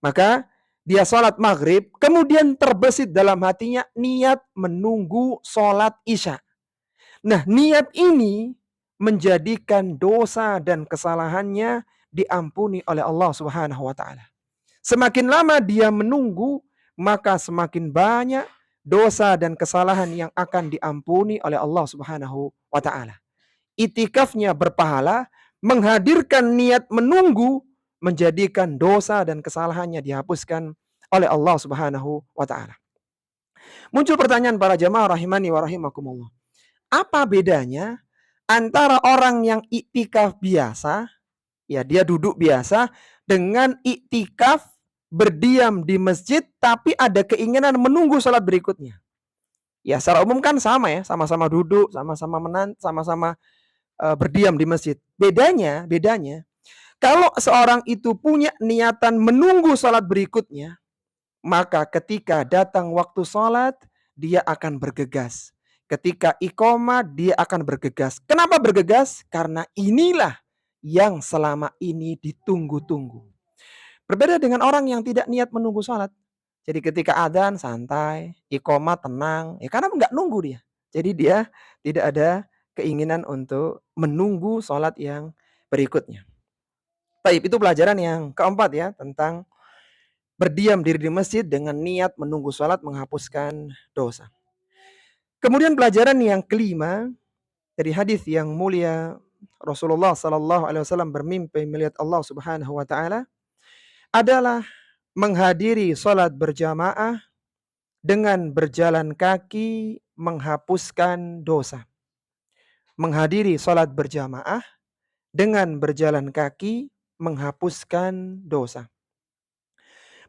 maka dia sholat maghrib, kemudian terbesit dalam hatinya niat menunggu sholat isya. Nah, niat ini menjadikan dosa dan kesalahannya diampuni oleh Allah Subhanahu wa taala. Semakin lama dia menunggu, maka semakin banyak dosa dan kesalahan yang akan diampuni oleh Allah Subhanahu wa taala. Itikafnya berpahala, menghadirkan niat menunggu, menjadikan dosa dan kesalahannya dihapuskan oleh Allah Subhanahu wa taala. Muncul pertanyaan para jamaah rahimani wa rahimakumullah. Apa bedanya antara orang yang iktikaf biasa, ya dia duduk biasa, dengan iktikaf berdiam di masjid tapi ada keinginan menunggu sholat berikutnya? Ya secara umum kan sama ya, sama-sama duduk, sama-sama sama-sama berdiam di masjid. Bedanya kalau seorang itu punya niatan menunggu sholat berikutnya, maka ketika datang waktu sholat, dia akan bergegas. Ketika iqamah, dia akan bergegas. Kenapa bergegas? Karena inilah yang selama ini ditunggu-tunggu. Berbeda dengan orang yang tidak niat menunggu sholat. Jadi ketika adzan santai, iqamah tenang, ya karena nggak nunggu dia. Jadi dia tidak ada keinginan untuk menunggu sholat yang berikutnya. Baik, itu pelajaran yang keempat ya, tentang berdiam diri di masjid dengan niat menunggu sholat menghapuskan dosa. Kemudian pelajaran yang kelima, dari hadis yang mulia Rasulullah Sallallahu Alaihi Wasallam bermimpi melihat Allah Subhanahu Wa Taala, adalah menghadiri sholat berjamaah dengan berjalan kaki menghapuskan dosa. Menghadiri sholat berjamaah dengan berjalan kaki menghapuskan dosa.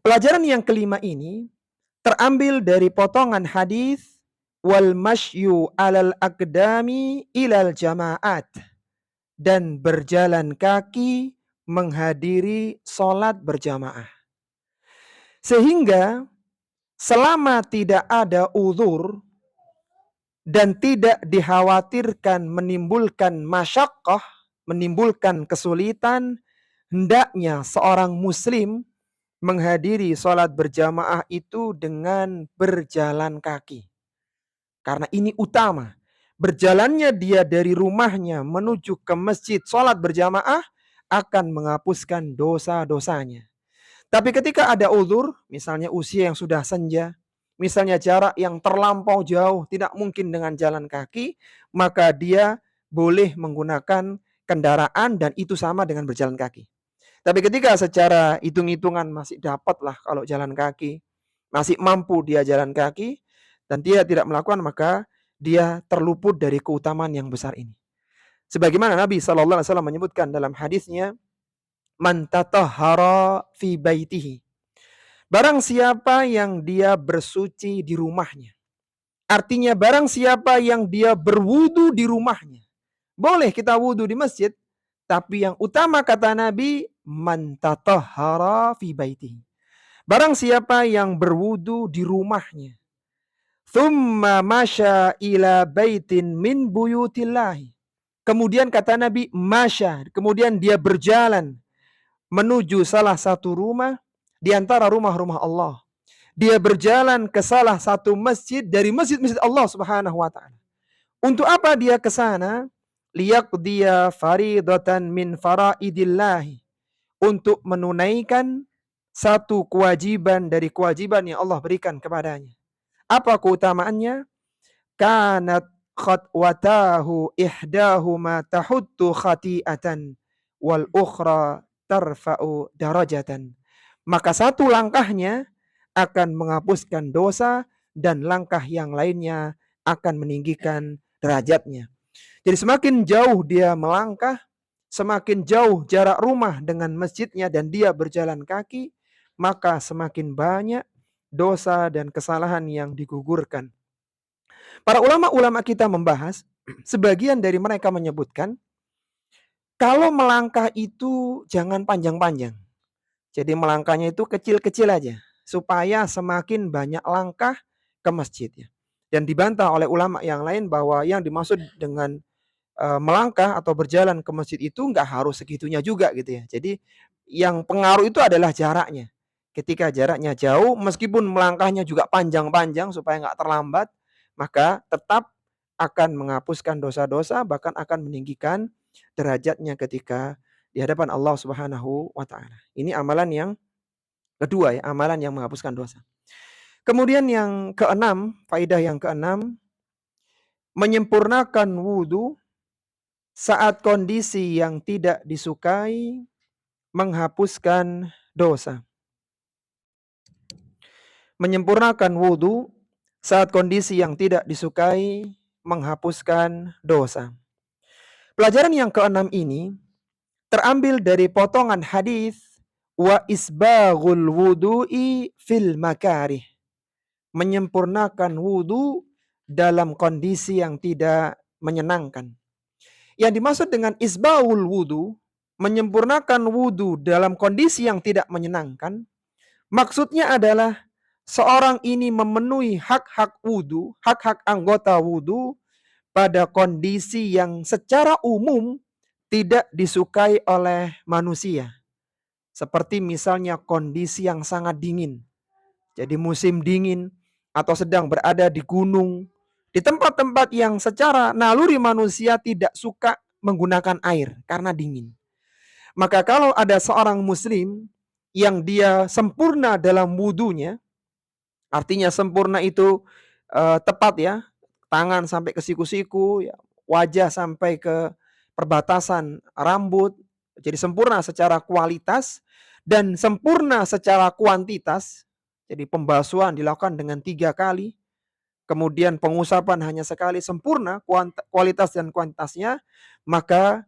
Pelajaran yang kelima ini terambil dari potongan hadis wal masyu alal aqdami ilal jamaat, dan berjalan kaki menghadiri sholat berjamaah. Sehingga selama tidak ada uzur dan tidak dikhawatirkan menimbulkan masyaqqah, menimbulkan kesulitan, hendaknya seorang muslim menghadiri sholat berjamaah itu dengan berjalan kaki. Karena ini utama. Berjalannya dia dari rumahnya menuju ke masjid sholat berjamaah akan menghapuskan dosa-dosanya. Tapi ketika ada uzur, misalnya usia yang sudah senja, misalnya jarak yang terlampau jauh, tidak mungkin dengan jalan kaki, maka dia boleh menggunakan kendaraan dan itu sama dengan berjalan kaki. Tapi ketika secara hitung-hitungan masih dapat lah kalau jalan kaki, masih mampu dia jalan kaki, dan dia tidak melakukan, maka dia terluput dari keutamaan yang besar ini. Sebagaimana Nabi SAW menyebutkan dalam hadisnya, man tatahhara fi baitihi. Barang siapa yang dia bersuci di rumahnya. Artinya barang siapa yang dia berwudu di rumahnya. Boleh kita wudu di masjid, tapi yang utama kata Nabi, man tatahhara fi baitihi. Barang siapa yang berwudu di rumahnya. Thumma masya ila baitin min buyutillahi. Kemudian kata Nabi, masya, kemudian dia berjalan menuju salah satu rumah di antara rumah-rumah Allah. Dia berjalan ke salah satu masjid dari masjid-masjid Allah Subhanahu wa taala. Untuk apa dia ke sana? Liyaqdiya faridatan min faraidillahi. Untuk menunaikan satu kewajiban dari kewajiban yang Allah berikan kepadanya. Apa keutamaannya? Kanat khatwatahu ihdahuma tahuttu khati'atan wal ukhra tarfa'u darajatan. Maka satu langkahnya akan menghapuskan dosa dan langkah yang lainnya akan meninggikan derajatnya. Jadi semakin jauh dia melangkah, semakin jauh jarak rumah dengan masjidnya dan dia berjalan kaki, maka semakin banyak dosa dan kesalahan yang digugurkan. Para ulama-ulama kita membahas, sebagian dari mereka menyebutkan, kalau melangkah itu jangan panjang-panjang. Jadi melangkahnya itu kecil-kecil aja, supaya semakin banyak langkah ke masjid ya. Dan dibantah oleh ulama yang lain bahwa yang dimaksud dengan melangkah atau berjalan ke masjid itu nggak harus segitunya juga gitu ya. Jadi yang pengaruh itu adalah jaraknya. Ketika jaraknya jauh, meskipun melangkahnya juga panjang-panjang supaya nggak terlambat, maka tetap akan menghapuskan dosa-dosa, bahkan akan meninggikan derajatnya ketika di hadapan Allah Subhanahu wa taala. Ini amalan yang kedua ya, amalan yang menghapuskan dosa. Kemudian yang keenam, faedah yang keenam, menyempurnakan wudhu saat kondisi yang tidak disukai menghapuskan dosa. Menyempurnakan wudhu saat kondisi yang tidak disukai menghapuskan dosa. Pelajaran yang keenam ini terambil dari potongan hadis wa isbaghul wudu'i fil makarih. Menyempurnakan wudhu dalam kondisi yang tidak menyenangkan. Yang dimaksud dengan isbaghul wudhu, menyempurnakan wudhu dalam kondisi yang tidak menyenangkan, maksudnya adalah seorang ini memenuhi hak-hak wudhu, hak-hak anggota wudhu pada kondisi yang secara umum tidak disukai oleh manusia. Seperti misalnya kondisi yang sangat dingin. Jadi musim dingin atau sedang berada di gunung, di tempat-tempat yang secara naluri manusia tidak suka menggunakan air karena dingin. Maka kalau ada seorang muslim yang dia sempurna dalam wudhunya, artinya sempurna itu tepat ya, tangan sampai ke siku-siku, ya, wajah sampai ke perbatasan rambut, jadi sempurna secara kualitas dan sempurna secara kuantitas. Jadi pembasuhan dilakukan dengan 3 kali, kemudian pengusapan hanya sekali, sempurna kualitas dan kuantitasnya, maka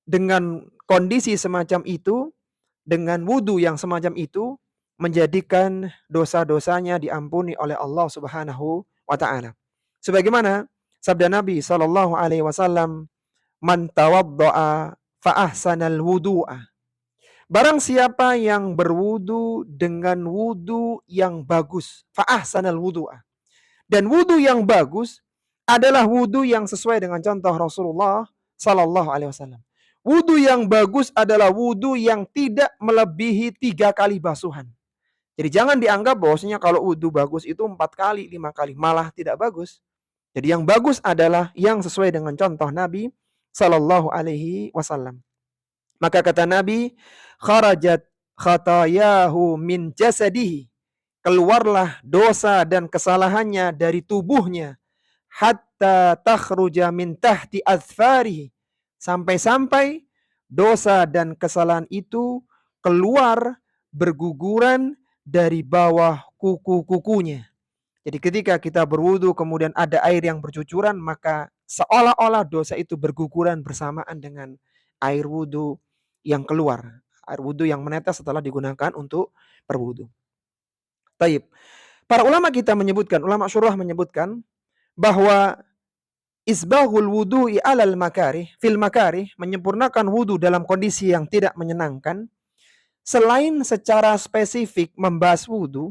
dengan kondisi semacam itu, dengan wudhu yang semacam itu, menjadikan dosa-dosanya diampuni oleh Allah Subhanahu wa taala. Sebagaimana sabda Nabi sallallahu alaihi wasallam, "Man tawaddaa fa ahsanal wudu'a." Barang siapa yang berwudu dengan wudu yang bagus, fa ahsanal wudu'a. Dan wudu yang bagus adalah wudu yang sesuai dengan contoh Rasulullah sallallahu alaihi wasallam. Wudu yang bagus adalah wudu yang tidak melebihi 3 kali basuhan. Jadi jangan dianggap bahwasanya kalau wudu bagus itu 4 kali, 5 kali. Malah tidak bagus. Jadi yang bagus adalah yang sesuai dengan contoh Nabi sallallahu alaihi wasallam. Maka kata Nabi, kharajat khatayahu min jasadihi. Keluarlah dosa dan kesalahannya dari tubuhnya. Hatta takhruja min tahti azfarihi. Sampai-sampai dosa dan kesalahan itu keluar berguguran dari bawah kuku-kukunya. Jadi ketika kita berwudu kemudian ada air yang bercucuran, maka seolah-olah dosa itu berguguran bersamaan dengan air wudu yang keluar. Air wudu yang menetes setelah digunakan untuk berwudu. Taib. Para ulama kita menyebutkan, ulama syurah menyebutkan bahwa isbahul wudu'i alal makarih, fil makarih, menyempurnakan wudu dalam kondisi yang tidak menyenangkan, selain secara spesifik membahas wudu,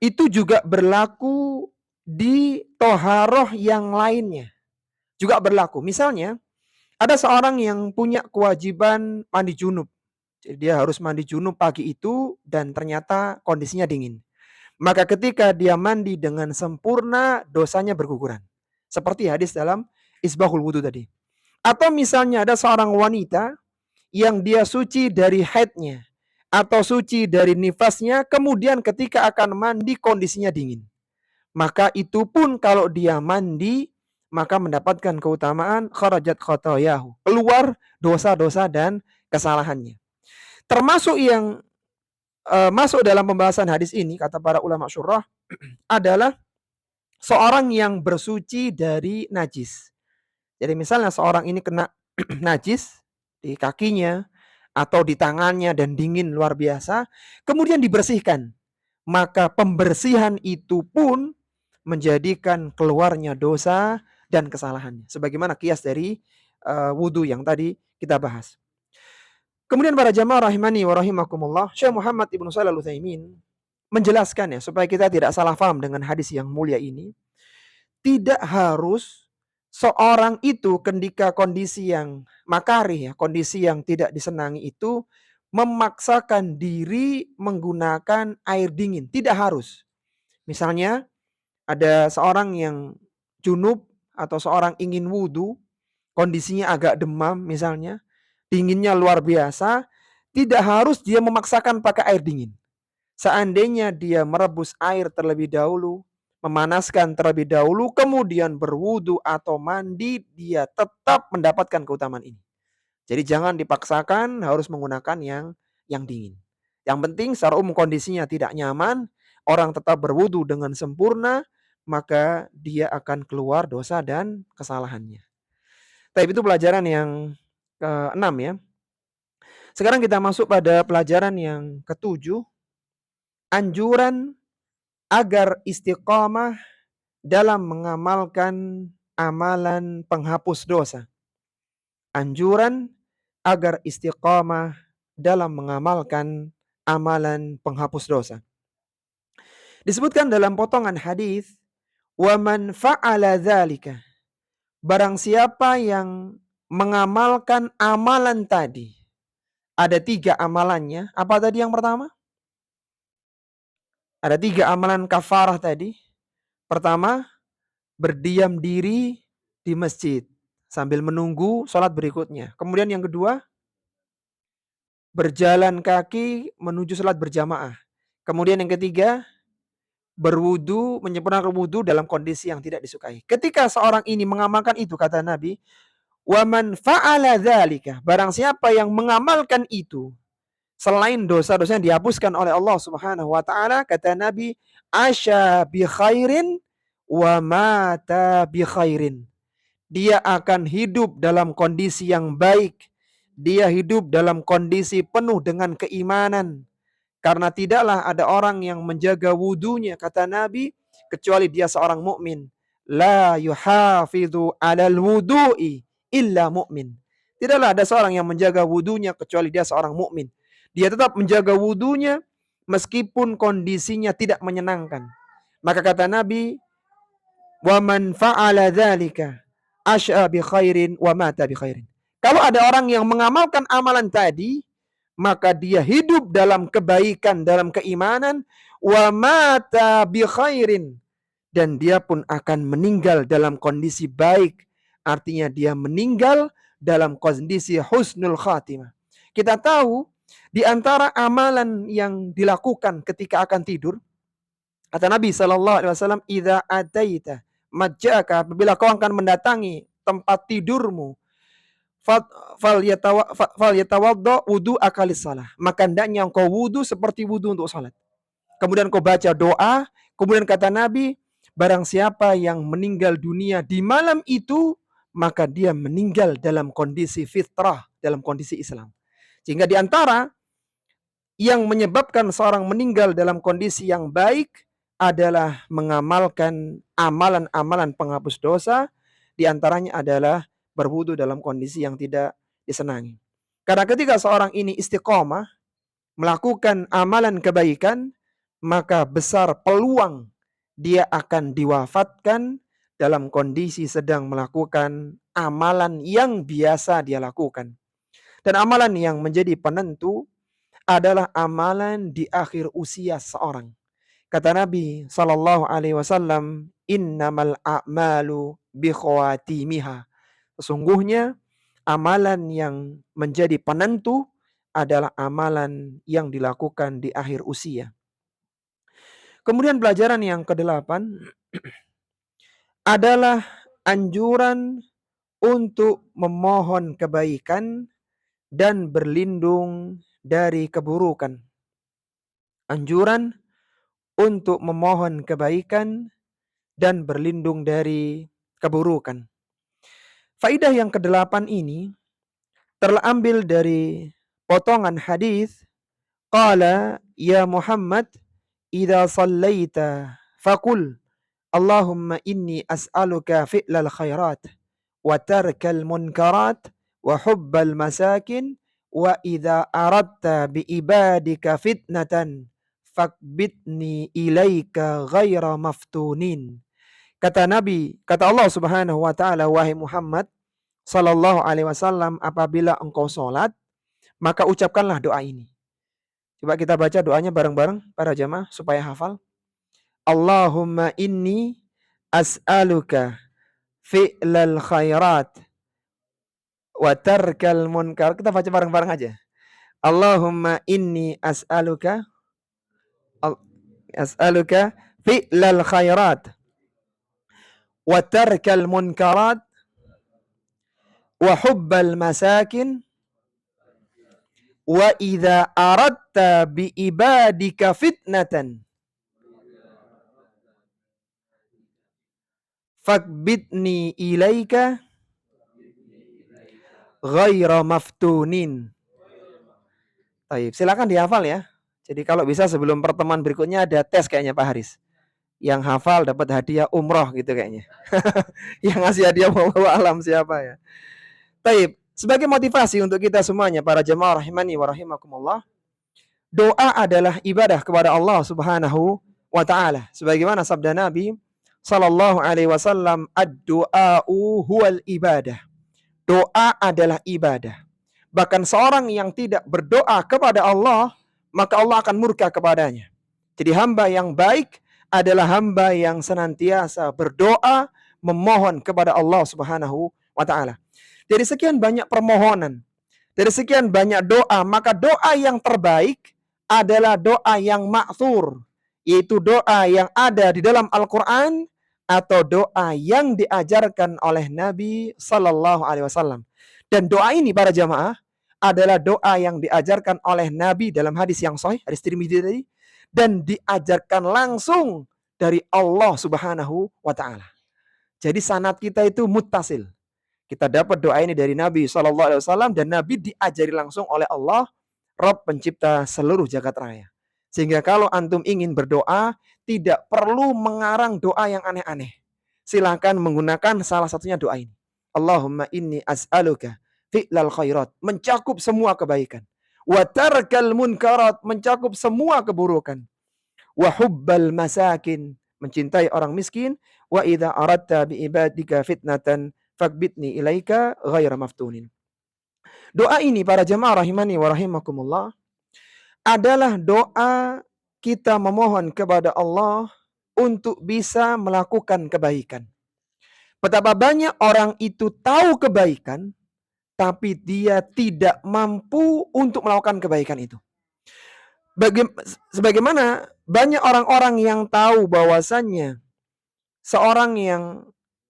itu juga berlaku di toharoh yang lainnya. Juga berlaku. Misalnya, ada seorang yang punya kewajiban mandi junub. Jadi dia harus mandi junub pagi itu dan ternyata kondisinya dingin. Maka ketika dia mandi dengan sempurna, dosanya berguguran. Seperti hadis dalam isbahul wudu tadi. Atau misalnya ada seorang wanita yang dia suci dari haidnya atau suci dari nifasnya, kemudian ketika akan mandi kondisinya dingin. Maka itu pun kalau dia mandi, maka mendapatkan keutamaan kharajat khotoyahu. Keluar dosa-dosa dan kesalahannya. Termasuk yang masuk dalam pembahasan hadis ini, kata para ulama syurah, adalah seorang yang bersuci dari najis. Jadi misalnya seorang ini kena najis di kakinya atau di tangannya dan dingin luar biasa, kemudian dibersihkan. maka pembersihan itu pun menjadikan keluarnya dosa dan kesalahannya. Sebagaimana kias dari wudhu yang tadi kita bahas. Kemudian para jamaah rahimani wa rahimakumullah, Syekh Muhammad Ibnu Shalih Al-Utsaimin menjelaskan ya, supaya kita tidak salah paham dengan hadis yang mulia ini. Tidak harus seorang itu ketika kondisi yang makarih ya, kondisi yang tidak disenangi itu memaksakan diri menggunakan air dingin. Tidak harus. Misalnya ada seorang yang junub atau seorang ingin wudhu, kondisinya agak demam misalnya, dinginnya luar biasa, tidak harus dia memaksakan pakai air dingin. Seandainya dia merebus air terlebih dahulu, memanaskan terlebih dahulu, kemudian berwudu atau mandi, dia tetap mendapatkan keutamaan ini. Jadi jangan dipaksakan harus menggunakan yang dingin. Yang penting secara umum kondisinya tidak nyaman, orang tetap berwudu dengan sempurna, maka dia akan keluar dosa dan kesalahannya. Tapi itu pelajaran yang ke-6 ya. Sekarang kita masuk pada pelajaran yang ke-7, anjuran agar istiqamah dalam mengamalkan amalan penghapus dosa. Anjuran agar istiqamah dalam mengamalkan amalan penghapus dosa. Disebutkan dalam potongan hadis, "Wa man fa'ala dzalika." Barang siapa yang mengamalkan amalan tadi. Ada 3 amalannya. Apa tadi yang pertama? Ada 3 amalan kafarah tadi. Pertama, berdiam diri di masjid sambil menunggu sholat berikutnya. Kemudian yang kedua, berjalan kaki menuju sholat berjamaah. Kemudian yang ketiga, berwudu, menyempurnakan wudu dalam kondisi yang tidak disukai. Ketika seorang ini mengamalkan itu, kata Nabi, "Wa man fa'ala dzalika." Barang siapa yang mengamalkan itu, selain dosa-dosa yang dihapuskan oleh Allah Subhanahu wa taala, kata Nabi, "Asya bi khairin wa mata bi khairin." Dia akan hidup dalam kondisi yang baik. Dia hidup dalam kondisi penuh dengan keimanan. Karena tidaklah ada orang yang menjaga wudunya, kata Nabi, kecuali dia seorang mukmin. La yuhafidhu 'alal wudu'i illa mu'min. Tidaklah ada seorang yang menjaga wudunya kecuali dia seorang mukmin. Dia tetap menjaga wudunya meskipun kondisinya tidak menyenangkan. Maka kata Nabi, "Wa man fa'ala dzalika asya bi khairin wa mata bi khairin." Kalau ada orang yang mengamalkan amalan tadi, maka dia hidup dalam kebaikan, dalam keimanan, wa mata bi khairin, dan dia pun akan meninggal dalam kondisi baik. Artinya dia meninggal dalam kondisi husnul khatimah. Kita tahu di antara amalan yang dilakukan ketika akan tidur, kata Nabi SAW, "Idza ataita majjaka," apabila kau akan mendatangi tempat tidurmu, fal yatawaddo wudu akalis salah. Maka hendaknya engkau wudu seperti wudu untuk salat. Kemudian kau baca doa. Kemudian kata Nabi, barang siapa yang meninggal dunia di malam itu, maka dia meninggal dalam kondisi fitrah, dalam kondisi Islam. Sehingga di antara yang menyebabkan seorang meninggal dalam kondisi yang baik adalah mengamalkan amalan-amalan penghapus dosa. Di antaranya adalah berwudu dalam kondisi yang tidak disenangi. Karena ketika seorang ini istiqomah melakukan amalan kebaikan, maka besar peluang dia akan diwafatkan dalam kondisi sedang melakukan amalan yang biasa dia lakukan. Dan amalan yang menjadi penentu adalah amalan di akhir usia seorang. Kata Nabi SAW, "Innamal a'malu bi khawatimiha." Sesungguhnya amalan yang menjadi penentu adalah amalan yang dilakukan di akhir usia. Kemudian pelajaran yang ke-8 adalah anjuran untuk memohon kebaikan dan berlindung dari keburukan. Anjuran untuk memohon kebaikan dan berlindung dari keburukan. Faidah yang ke-8 ini terambil dari potongan hadis, qala ya Muhammad idza shallaita faqul Allahumma inni as'aluka fi'lal khairat wa tarkal munkarat wa hubbal masakin wa idza aradta bi ibadika fitnatan fakbitni ilaika ghaira maftunin. Kata Nabi, kata Allah Subhanahu wa taala, wahai Muhammad sallallahu alaihi wasallam, apabila engkau salat, maka ucapkanlah doa ini. Coba kita baca doanya bareng-bareng para jamaah supaya hafal. Allahumma inni as'aluka fi'lal khairat wa tarkal munkar. Kita baca bareng-bareng aja. Allahumma inni as'aluka fi'lal khairat wa tarkal munkarat wa hubbal masakin wa idza aradta bi ibadika fitnatan fakbitni ilaika ghaira maftunin. Baik, silakan dihafal ya. Jadi kalau bisa sebelum pertemuan berikutnya ada tes kayaknya Pak Haris. Yang hafal dapat hadiah umroh gitu kayaknya. Yang ngasih hadiah wallahu alam siapa ya. Baik, sebagai motivasi untuk kita semuanya para jemaah rahimani wa rahimakumullah, doa adalah ibadah kepada Allah Subhanahu wa taala. Sebagaimana sabda Nabi sallallahu alaihi wasallam, ad-du'a'u huwal ibadah. Doa adalah ibadah. Bahkan seorang yang tidak berdoa kepada Allah, maka Allah akan murka kepadanya. Jadi hamba yang baik adalah hamba yang senantiasa berdoa, memohon kepada Allah Subhanahu wa taala. Dari sekian banyak permohonan, dari sekian banyak doa, maka doa yang terbaik adalah doa yang ma'thur, yaitu doa yang ada di dalam Al-Quran atau doa yang diajarkan oleh Nabi Sallallahu Alaihi Wasallam. Dan doa ini para jamaah adalah doa yang diajarkan oleh Nabi dalam hadis yang sahih, hadis Tirmidzi tadi, dan diajarkan langsung dari Allah Subhanahu wa taala. Jadi sanad kita itu muttasil. Kita dapat doa ini dari Nabi Sallallahu Alaihi Wasallam dan Nabi diajari langsung oleh Allah, Rabb pencipta seluruh jagat raya. Sehingga kalau antum ingin berdoa, tidak perlu mengarang doa yang aneh-aneh. Silakan menggunakan salah satunya doa ini. Allahumma inni as'aluka fi'lal khairat, mencakup semua kebaikan. Wa tarkal munkarat, mencakup semua keburukan. Wa hubbal masakin, mencintai orang miskin. Wa idza aradta bi ibadika fitnatan fakbitni ilaika ghaira maftunin. Doa ini para jemaah rahimani wa rahimakumullah adalah doa kita memohon kepada Allah untuk bisa melakukan kebaikan. Betapa banyak orang itu tahu kebaikan, tapi dia tidak mampu untuk melakukan kebaikan itu. Sebagaimana banyak orang-orang yang tahu bahwasannya seorang yang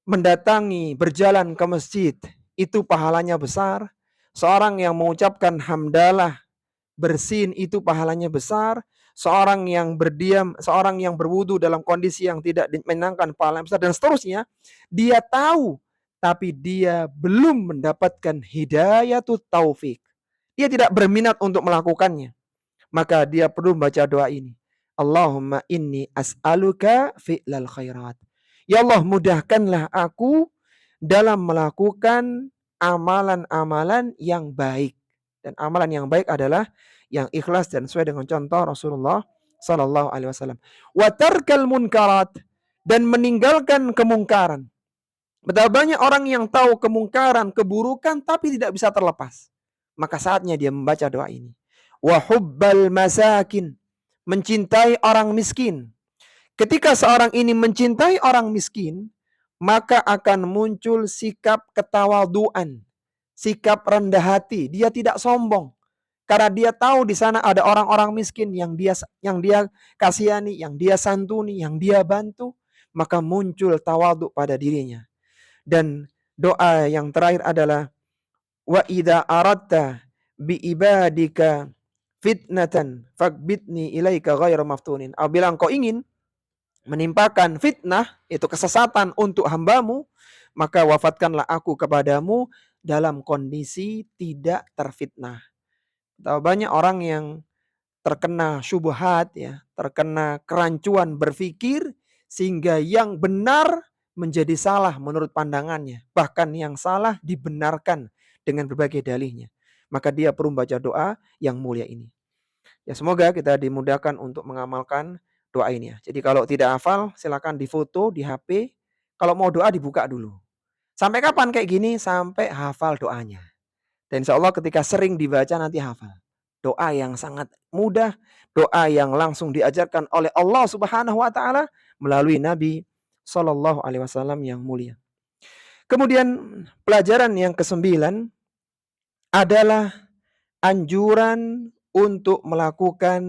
mendatangi, berjalan ke masjid, itu pahalanya besar. Seorang yang mengucapkan hamdalah, bersin, itu pahalanya besar. Seorang yang berdiam, seorang yang berwudu dalam kondisi yang tidak menyenangkan, pahalanya besar, dan seterusnya. Dia tahu, tapi dia belum mendapatkan hidayatut taufik. Dia tidak berminat untuk melakukannya. Maka dia perlu membaca doa ini. Allahumma inni as'aluka fi'lal khairat. Ya Allah, mudahkanlah aku dalam melakukan amalan-amalan yang baik. Dan amalan yang baik adalah yang ikhlas dan sesuai dengan contoh Rasulullah Sallallahu Alaihi Wasallam. Wa tarkal munkarat, dan meninggalkan kemungkaran. Betapa banyak orang yang tahu kemungkaran, keburukan, tapi tidak bisa terlepas. Maka saatnya dia membaca doa ini. Wa hubbal masakin, mencintai orang miskin. Ketika seorang ini mencintai orang miskin, maka akan muncul sikap ketawaduan, sikap rendah hati. Dia tidak sombong. Karena dia tahu di sana ada orang-orang miskin yang dia kasihani, yang dia santuni, yang dia bantu, maka muncul tawadhu pada dirinya. Dan doa yang terakhir adalah wa idza aradta bi ibadika fitnatan fakbitni ilaika ghairu maftunin. Apabila engkau ingin menimpakan fitnah, itu kesesatan untuk hambamu, maka wafatkanlah aku kepadamu dalam kondisi tidak terfitnah. Banyak orang yang terkena syubhat ya, terkena kerancuan berpikir sehingga yang benar menjadi salah menurut pandangannya, bahkan yang salah dibenarkan dengan berbagai dalihnya. Maka dia perlu baca doa yang mulia ini. Ya semoga kita dimudahkan untuk mengamalkan doa ini ya. Jadi kalau tidak hafal silakan difoto di HP. Kalau mau doa dibuka dulu. Sampai kapan kayak gini? Sampai hafal doanya. Dan insya Allah ketika sering dibaca nanti hafal. Doa yang sangat mudah, doa yang langsung diajarkan oleh Allah Subhanahu wa taala melalui Nabi Shallallahu alaihi wasallam yang mulia. Kemudian pelajaran yang kesembilan adalah anjuran untuk melakukan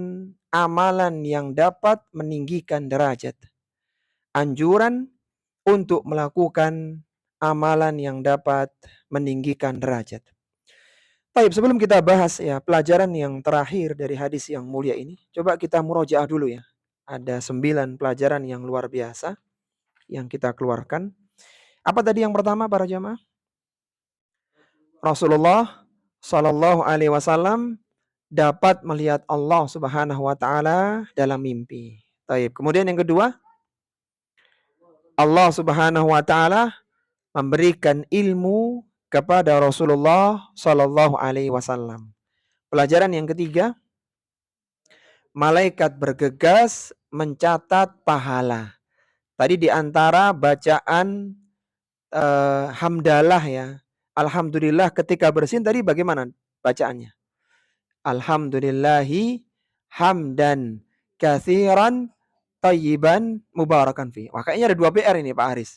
amalan yang dapat meninggikan derajat. Anjuran untuk melakukan amalan yang dapat meninggikan derajat. Baik, sebelum kita bahas ya pelajaran yang terakhir dari hadis yang mulia ini, coba kita murojaah dulu ya. Ada 9 pelajaran yang luar biasa yang kita keluarkan. Apa tadi yang pertama para jamaah? Rasulullah Shallallahu alaihi wasallam dapat melihat Allah Subhanahu wa taala dalam mimpi. Baik, kemudian yang kedua, Allah Subhanahu wa taala memberikan ilmu kepada Rasulullah Shallallahu alaihi wasallam. Pelajaran yang ketiga, malaikat bergegas mencatat pahala. Tadi di antara bacaan hamdalah ya. Alhamdulillah ketika bersin tadi bagaimana bacaannya? Alhamdulillahi hamdan katsiran thayyiban mubarakan fi. Wah, kayaknya ada 2 PR ini Pak Haris.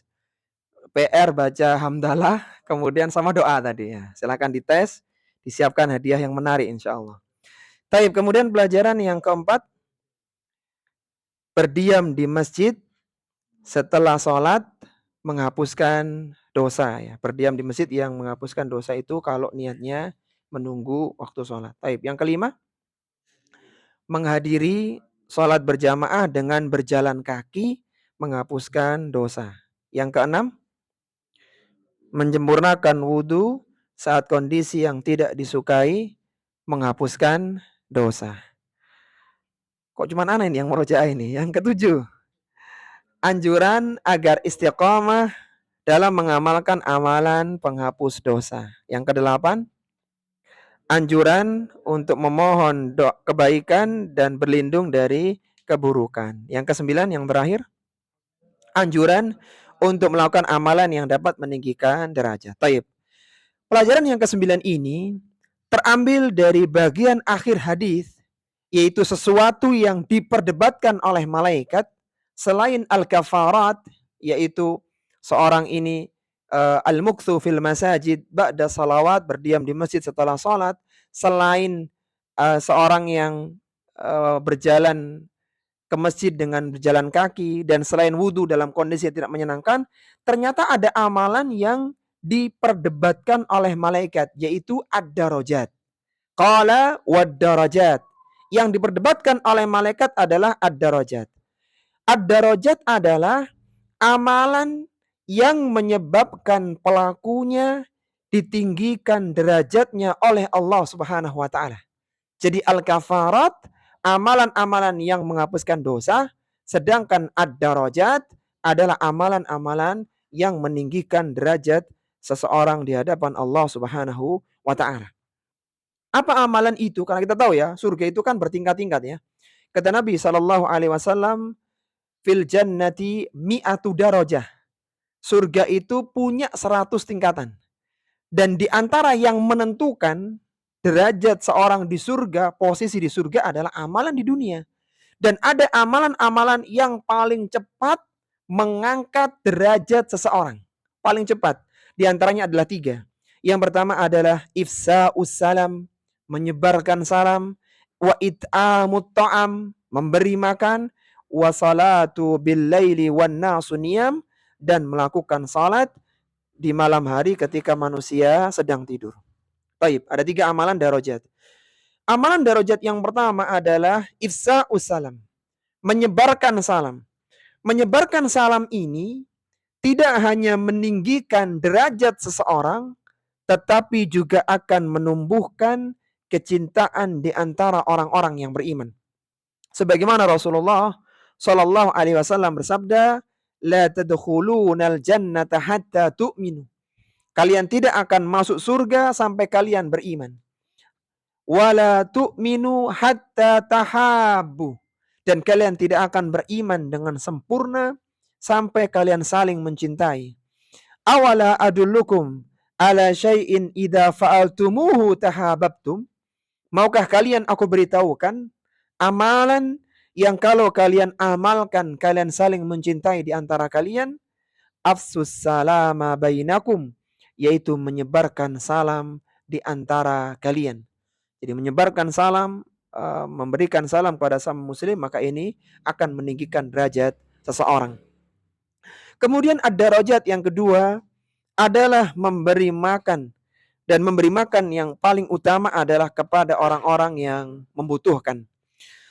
PR baca hamdalah kemudian sama doa tadi ya. Silakan dites, disiapkan hadiah yang menarik insyaallah. Taib, kemudian pelajaran yang keempat, berdiam di masjid setelah sholat menghapuskan dosa ya. Berdiam di masjid yang menghapuskan dosa itu kalau niatnya menunggu waktu sholat. Taib. Yang kelima, menghadiri sholat berjamaah dengan berjalan kaki menghapuskan dosa. Yang keenam, menyempurnakan wudhu saat kondisi yang tidak disukai menghapuskan dosa. Kok cuma aneh ini yang merojaah ini? Yang ketujuh, anjuran agar istiqomah dalam mengamalkan amalan penghapus dosa. Yang kedelapan, anjuran untuk memohon kebaikan dan berlindung dari keburukan. Yang kesembilan, yang terakhir, anjuran untuk melakukan amalan yang dapat meninggikan derajat. Taib. Pelajaran yang kesembilan ini terambil dari bagian akhir hadis, yaitu sesuatu yang diperdebatkan oleh malaikat selain al-kafarat, yaitu seorang ini al-mukthu fil masajid ba'da salawat, berdiam di masjid setelah salat, selain seorang yang berjalan ke masjid dengan berjalan kaki, dan selain wudhu dalam kondisi yang tidak menyenangkan, ternyata ada amalan yang diperdebatkan oleh malaikat, yaitu ad-darajat. Qala wad-darajat. Yang diperdebatkan oleh malaikat adalah ad-darajat. Ad-darajat adalah amalan yang menyebabkan pelakunya ditinggikan derajatnya oleh Allah Subhanahu wa taala. Jadi al-kafarat, amalan-amalan yang menghapuskan dosa, sedangkan ad-darajat adalah amalan-amalan yang meninggikan derajat seseorang di hadapan Allah Subhanahu wa taala. Apa amalan itu? Karena kita tahu ya, surga itu kan bertingkat-tingkat ya. Kata Nabi sallallahu alaihi wasallam, fil jannati mi'atu darajah. Surga itu punya 100 tingkatan. Dan di antara yang menentukan derajat seorang di surga, posisi di surga adalah amalan di dunia. Dan ada amalan-amalan yang paling cepat mengangkat derajat seseorang. Paling cepat. Di antaranya adalah 3. Yang pertama adalah ifsa'us salam, menyebarkan salam, wa it'amut ta'am, memberi makan, wa salatu bil laili wan nasu niyam, dan melakukan salat di malam hari ketika manusia sedang tidur. Baik, ada 3 amalan darajat. Amalan darajat yang pertama adalah ifsa'us salam, menyebarkan salam. Menyebarkan salam ini tidak hanya meninggikan derajat seseorang, tetapi juga akan menumbuhkan kecintaan di antara orang-orang yang beriman. Sebagaimana Rasulullah Shallallahu Alaihi Wasallam bersabda, "La tadkhulunal jannata hatta tu'minu." Kalian tidak akan masuk surga sampai kalian beriman. Wala tu'minu hatta tahabbu. Dan kalian tidak akan beriman dengan sempurna sampai kalian saling mencintai. Awala adullukum ala syai'in idza fa'altumuhu tahabbtum. Maukah kalian aku beritahukan amalan yang kalau kalian amalkan kalian saling mencintai di antara kalian? Afsus salama bainakum, yaitu menyebarkan salam di antara kalian. Jadi menyebarkan salam, memberikan salam kepada sama muslim, maka ini akan meninggikan derajat seseorang. Kemudian ad-darajat yang kedua adalah memberi makan. Dan memberi makan yang paling utama adalah kepada orang-orang yang membutuhkan.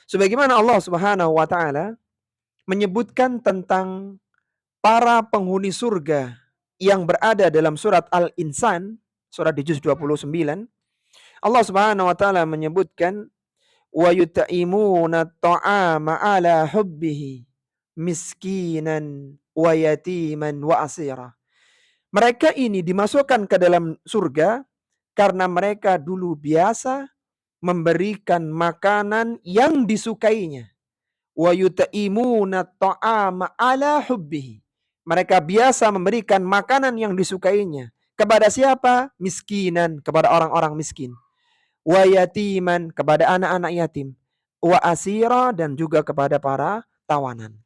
Sebagaimana Allah Subhanahu wa taala menyebutkan tentang para penghuni surga yang berada dalam surat Al-Insan, surat di juz 29, Allah Subhanahu wa taala menyebutkan wa yut'imuna ta'ama ala hubbihi miskinan wa yatiman wa asira. Mereka ini dimasukkan ke dalam surga karena mereka dulu biasa memberikan makanan yang disukainya. Wa yut'imuna ta'ama ala hubbihi. Mereka biasa memberikan makanan yang disukainya. Kepada siapa? Miskinan, kepada orang-orang miskin. Wa yatiman, kepada anak-anak yatim. Wa asira, dan juga kepada para tawanan.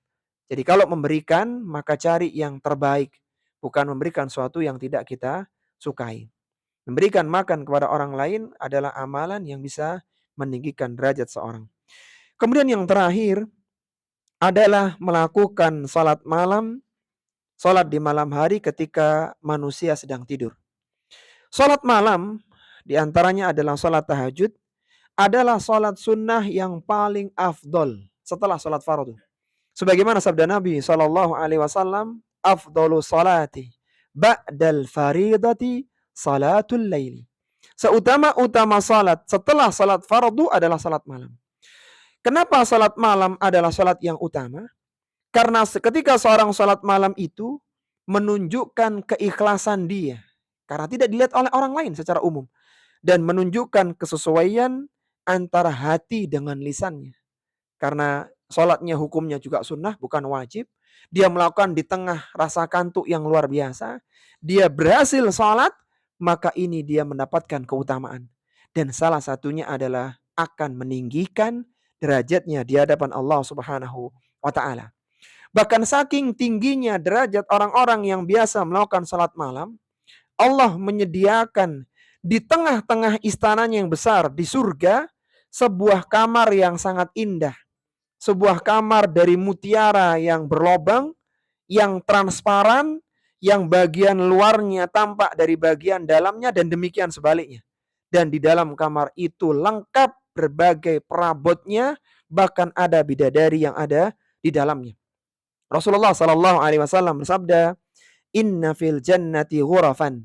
Jadi kalau memberikan, maka cari yang terbaik. Bukan memberikan sesuatu yang tidak kita sukai. Memberikan makan kepada orang lain adalah amalan yang bisa meninggikan derajat seorang. Kemudian yang terakhir adalah melakukan salat malam, salat di malam hari ketika manusia sedang tidur. Salat malam diantaranya adalah salat tahajud, adalah salat sunnah yang paling afdol setelah salat fardu. Sebagaimana sabda Nabi Shallallahu Alaihi Wasallam, afdalu salati ba'dal faridati salatul laili. Seutama-utama salat setelah salat fardu adalah salat malam. Kenapa salat malam adalah salat yang utama? Karena ketika seorang salat malam itu menunjukkan keikhlasan dia. Karena tidak dilihat oleh orang lain secara umum. Dan menunjukkan kesesuaian antara hati dengan lisannya. Karena salatnya hukumnya juga sunnah, bukan wajib. Dia melakukan di tengah rasa kantuk yang luar biasa. Dia berhasil salat, maka ini dia mendapatkan keutamaan. Dan salah satunya adalah akan meninggikan derajatnya di hadapan Allah Subhanahu wa taala. Bahkan saking tingginya derajat orang-orang yang biasa melakukan salat malam, Allah menyediakan di tengah-tengah istananya yang besar di surga sebuah kamar yang sangat indah. Sebuah kamar dari mutiara yang berlobang, yang transparan, yang bagian luarnya tampak dari bagian dalamnya, dan demikian sebaliknya. Dan di dalam kamar itu lengkap berbagai perabotnya, bahkan ada bidadari yang ada di dalamnya. Rasulullah Shallallahu Alaihi Wasallam bersabda, Inna fil jannati ghurafan.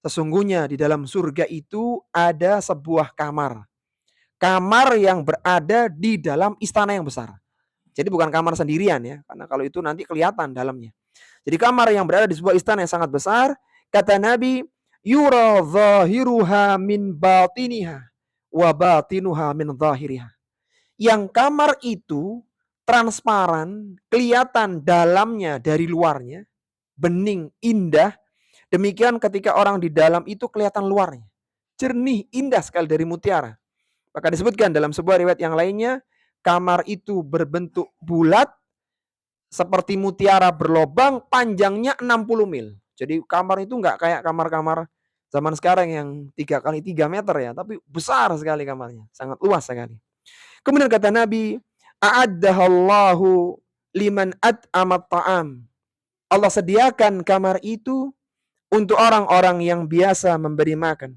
Sesungguhnya di dalam surga itu ada sebuah kamar. Kamar yang berada di dalam istana yang besar. Jadi bukan kamar sendirian ya, karena kalau itu nanti kelihatan dalamnya. Jadi kamar yang berada di sebuah istana yang sangat besar, kata Nabi, yura zahiruha min batiniha wa batinuha min zahiriha. Yang kamar itu transparan, kelihatan dalamnya dari luarnya, bening, indah. Demikian ketika orang di dalam itu kelihatan luarnya. Jernih, indah sekali dari mutiara. Maka disebutkan dalam sebuah riwayat yang lainnya, kamar itu berbentuk bulat, seperti mutiara berlobang, panjangnya 60 mil. Jadi kamar itu nggak kayak kamar-kamar zaman sekarang yang 3 kali 3 meter ya, tapi besar sekali kamarnya, sangat luas sekali. Kemudian kata Nabi, a'addahallahu liman at'amat ta'am. Allah sediakan kamar itu untuk orang-orang yang biasa memberi makan.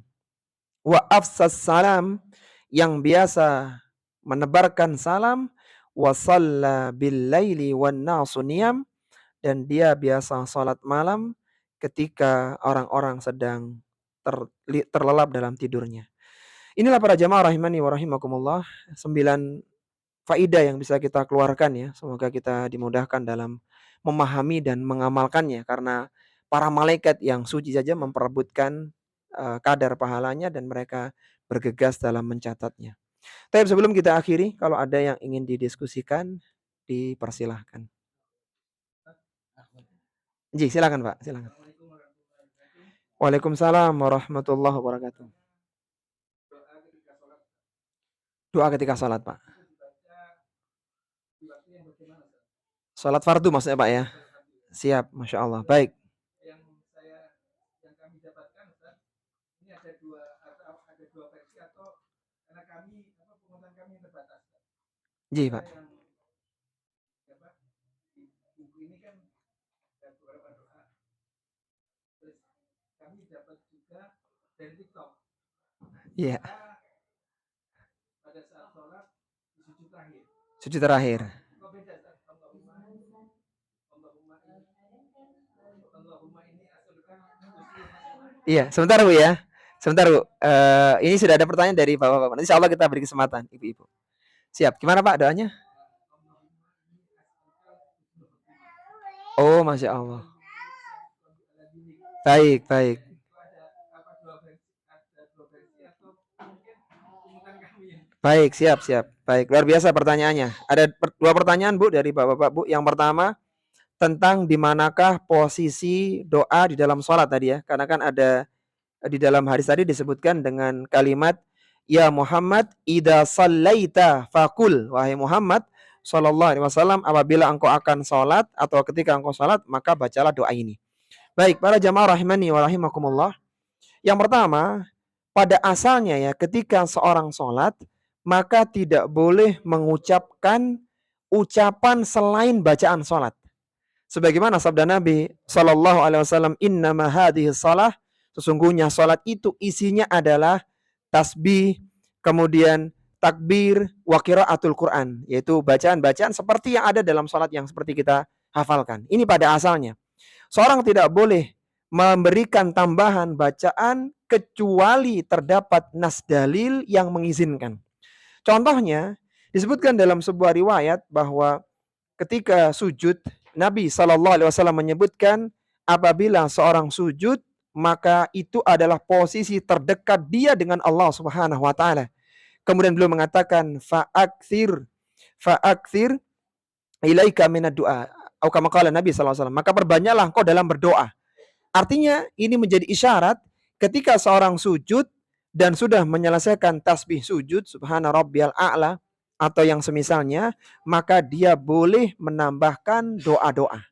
Wa afsas salam, yang biasa menebarkan salam. Wa shalla bil laili wan nasu niyam, dan dia biasa salat malam ketika orang-orang sedang terlelap dalam tidurnya. Inilah para jamaah rahimani wa rahimakumullah, 9 faidah yang bisa kita keluarkan ya. Semoga kita dimudahkan dalam memahami dan mengamalkannya karena para malaikat yang suci saja memperebutkan kadar pahalanya dan mereka bergegas dalam mencatatnya. Tapi sebelum kita akhiri, kalau ada yang ingin didiskusikan, dipersilahkan. Ji, silakan Pak, silakan. Waalaikumsalam warahmatullahi wabarakatuh. Doa ketika sholat Pak. Sholat fardu maksudnya Pak ya? Siap, Masya Allah. Baik. Ji Pak. Iya. Sujud terakhir. Iya, sebentar Bu ya. Sebentar Bu. Ini sudah ada pertanyaan dari Bapak-bapak. Nanti insya Allah kita beri kesempatan Ibu-ibu. Siap. Gimana Pak doanya? Oh, Masya Allah. Baik, baik. Baik, siap, siap. Baik, luar biasa pertanyaannya. Ada 2 pertanyaan Bu dari Bapak-bapak Bu. Yang pertama tentang di manakah posisi doa di dalam sholat tadi ya. Karena kan ada di dalam hadis tadi disebutkan dengan kalimat ya Muhammad idza sallaita faqul, wahai Muhammad sallallahu alaihi wasallam, apabila engkau akan sholat atau ketika engkau sholat maka bacalah doa ini. Baik, para jamaah rahimani wa rahimakumullah. Yang pertama, pada asalnya ya ketika seorang sholat maka tidak boleh mengucapkan ucapan selain bacaan sholat. Sebagaimana sabda Nabi Shallallahu Alaihi Wasallam, Innama hadhihi shalah, sesungguhnya sholat itu isinya adalah tasbih, kemudian takbir, wa qiraatul Quran, yaitu bacaan-bacaan seperti yang ada dalam sholat yang seperti kita hafalkan. Ini pada asalnya. Seorang tidak boleh memberikan tambahan bacaan kecuali terdapat nas dalil yang mengizinkan. Contohnya disebutkan dalam sebuah riwayat bahwa ketika sujud Nabi Shallallahu Alaihi Wasallam menyebutkan apabila seorang sujud maka itu adalah posisi terdekat dia dengan Allah Subhanahu Wa Taala. Kemudian beliau mengatakan fa'akthir ilaika minad du'a. Atau kama qala Nabi Shallallahu Alaihi Wasallam. Maka perbanyaklah engkau dalam berdoa. Artinya ini menjadi isyarat ketika seorang sujud dan sudah menyelesaikan tasbih sujud subhana rabbiyal a'la atau yang semisalnya, maka dia boleh menambahkan doa-doa.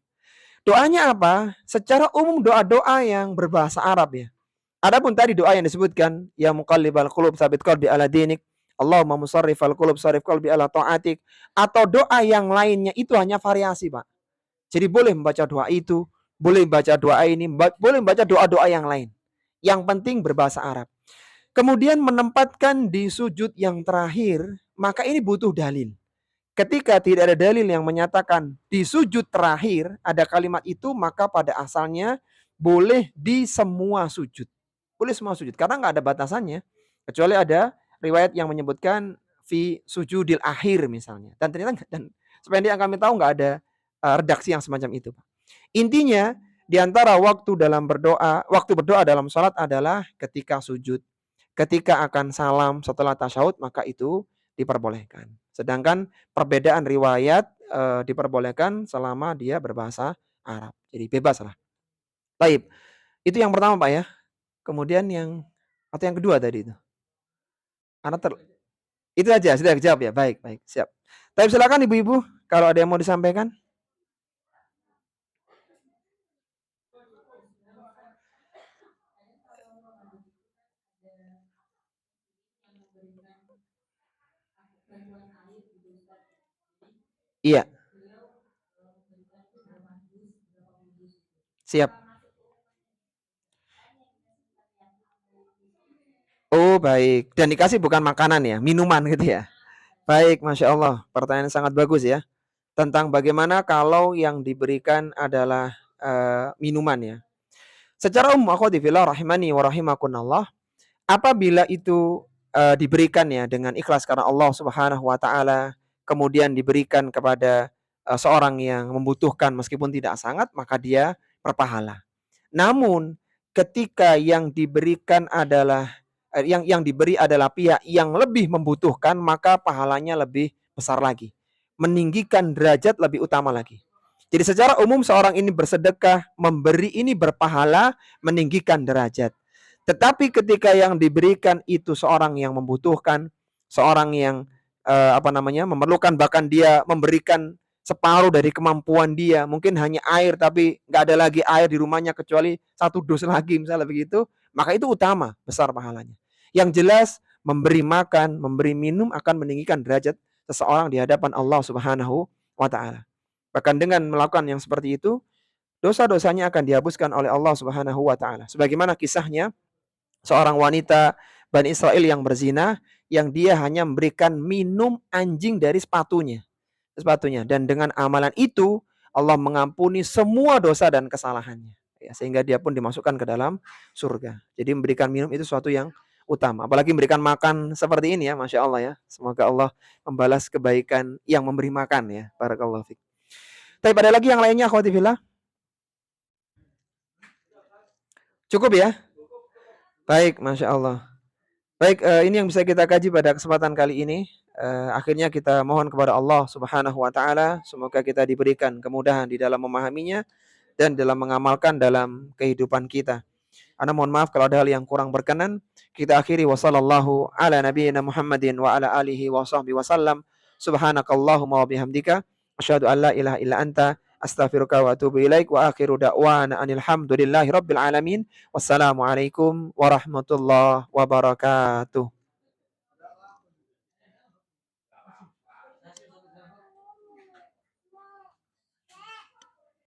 Doanya apa? Secara umum doa-doa yang berbahasa Arab ya. Adapun tadi doa yang disebutkan, ya muqallibal qulub tsabit qalbi ala dinik, Allahumma musarrifal qulub sarrif qalbi ala ta'atik, atau doa yang lainnya itu hanya variasi, Pak. Jadi boleh membaca doa itu, boleh membaca doa ini, boleh membaca doa-doa yang lain. Yang penting berbahasa Arab. Kemudian menempatkan di sujud yang terakhir, maka ini butuh dalil. Ketika tidak ada dalil yang menyatakan di sujud terakhir ada kalimat itu, maka pada asalnya boleh di semua sujud. Boleh semua sujud, karena nggak ada batasannya. Kecuali ada riwayat yang menyebutkan fi sujudil akhir misalnya. Dan ternyata dan sepanjang yang kami tahu nggak ada redaksi yang semacam itu. Intinya di antara waktu berdoa dalam salat adalah ketika sujud. Ketika akan salam setelah tasyahud maka itu diperbolehkan. Sedangkan perbedaan riwayat diperbolehkan selama dia berbahasa Arab. Jadi bebas lah. Baik. Itu yang pertama Pak ya. Kemudian atau yang kedua tadi itu. Itu aja sudah dijawab ya. Baik, baik, siap. Tapi silakan ibu-ibu kalau ada yang mau disampaikan. Iya. Siap. Oh, baik. Dan dikasih bukan makanan ya, minuman gitu ya. Baik, Masya Allah. Pertanyaan sangat bagus ya. Tentang bagaimana kalau yang diberikan adalah minuman ya. Secara umum akhwati fillah rahimani wa rahimakunallah, apabila itu diberikan ya dengan ikhlas karena Allah Subhanahu wa taala, kemudian diberikan kepada seorang yang membutuhkan meskipun tidak sangat, maka dia berpahala. Namun ketika yang diberikan adalah yang diberi adalah pihak yang lebih membutuhkan, maka pahalanya lebih besar lagi. Meninggikan derajat lebih utama lagi. Jadi secara umum seorang ini bersedekah, memberi ini berpahala, meninggikan derajat. Tetapi ketika yang diberikan itu seorang yang membutuhkan, seorang yang memerlukan, bahkan dia memberikan separuh dari kemampuan dia, mungkin hanya air tapi nggak ada lagi air di rumahnya kecuali 1 dus lagi misalnya begitu, maka itu utama, besar pahalanya. Yang jelas memberi makan, memberi minum akan meninggikan derajat seseorang di hadapan Allah Subhanahu wa taala. Bahkan dengan melakukan yang seperti itu, dosa-dosanya akan dihapuskan oleh Allah Subhanahu wa taala. Sebagaimana kisahnya seorang wanita Bani Israel yang berzina, yang dia hanya memberikan minum anjing dari sepatunya, dan dengan amalan itu Allah mengampuni semua dosa dan kesalahannya ya, sehingga dia pun dimasukkan ke dalam surga. Jadi memberikan minum itu sesuatu yang utama, apalagi memberikan makan seperti ini ya, Masya Allah ya. Semoga Allah membalas kebaikan yang memberi makan ya. Barakallahu fiik. Tapi ada lagi yang lainnya akhwati fillah? Cukup ya? Baik, Masya Allah. Baik, ini yang bisa kita kaji pada kesempatan kali ini. Akhirnya kita mohon kepada Allah Subhanahu wa taala semoga kita diberikan kemudahan di dalam memahaminya dan dalam mengamalkan dalam kehidupan kita. Ana mohon maaf kalau ada hal yang kurang berkenan. Kita akhiri wasallallahu ala nabiyyina Muhammadin wa ala alihi wa sahbihi wasallam. Subhanakallahumma wa bihamdika asyhadu an la ilaha illa anta astaghfiruka wa atubu ilaik wa akhiru da'wana anil hamdulillahi rabbil alamin. Wassalamualaikum warahmatullahi wabarakatuh.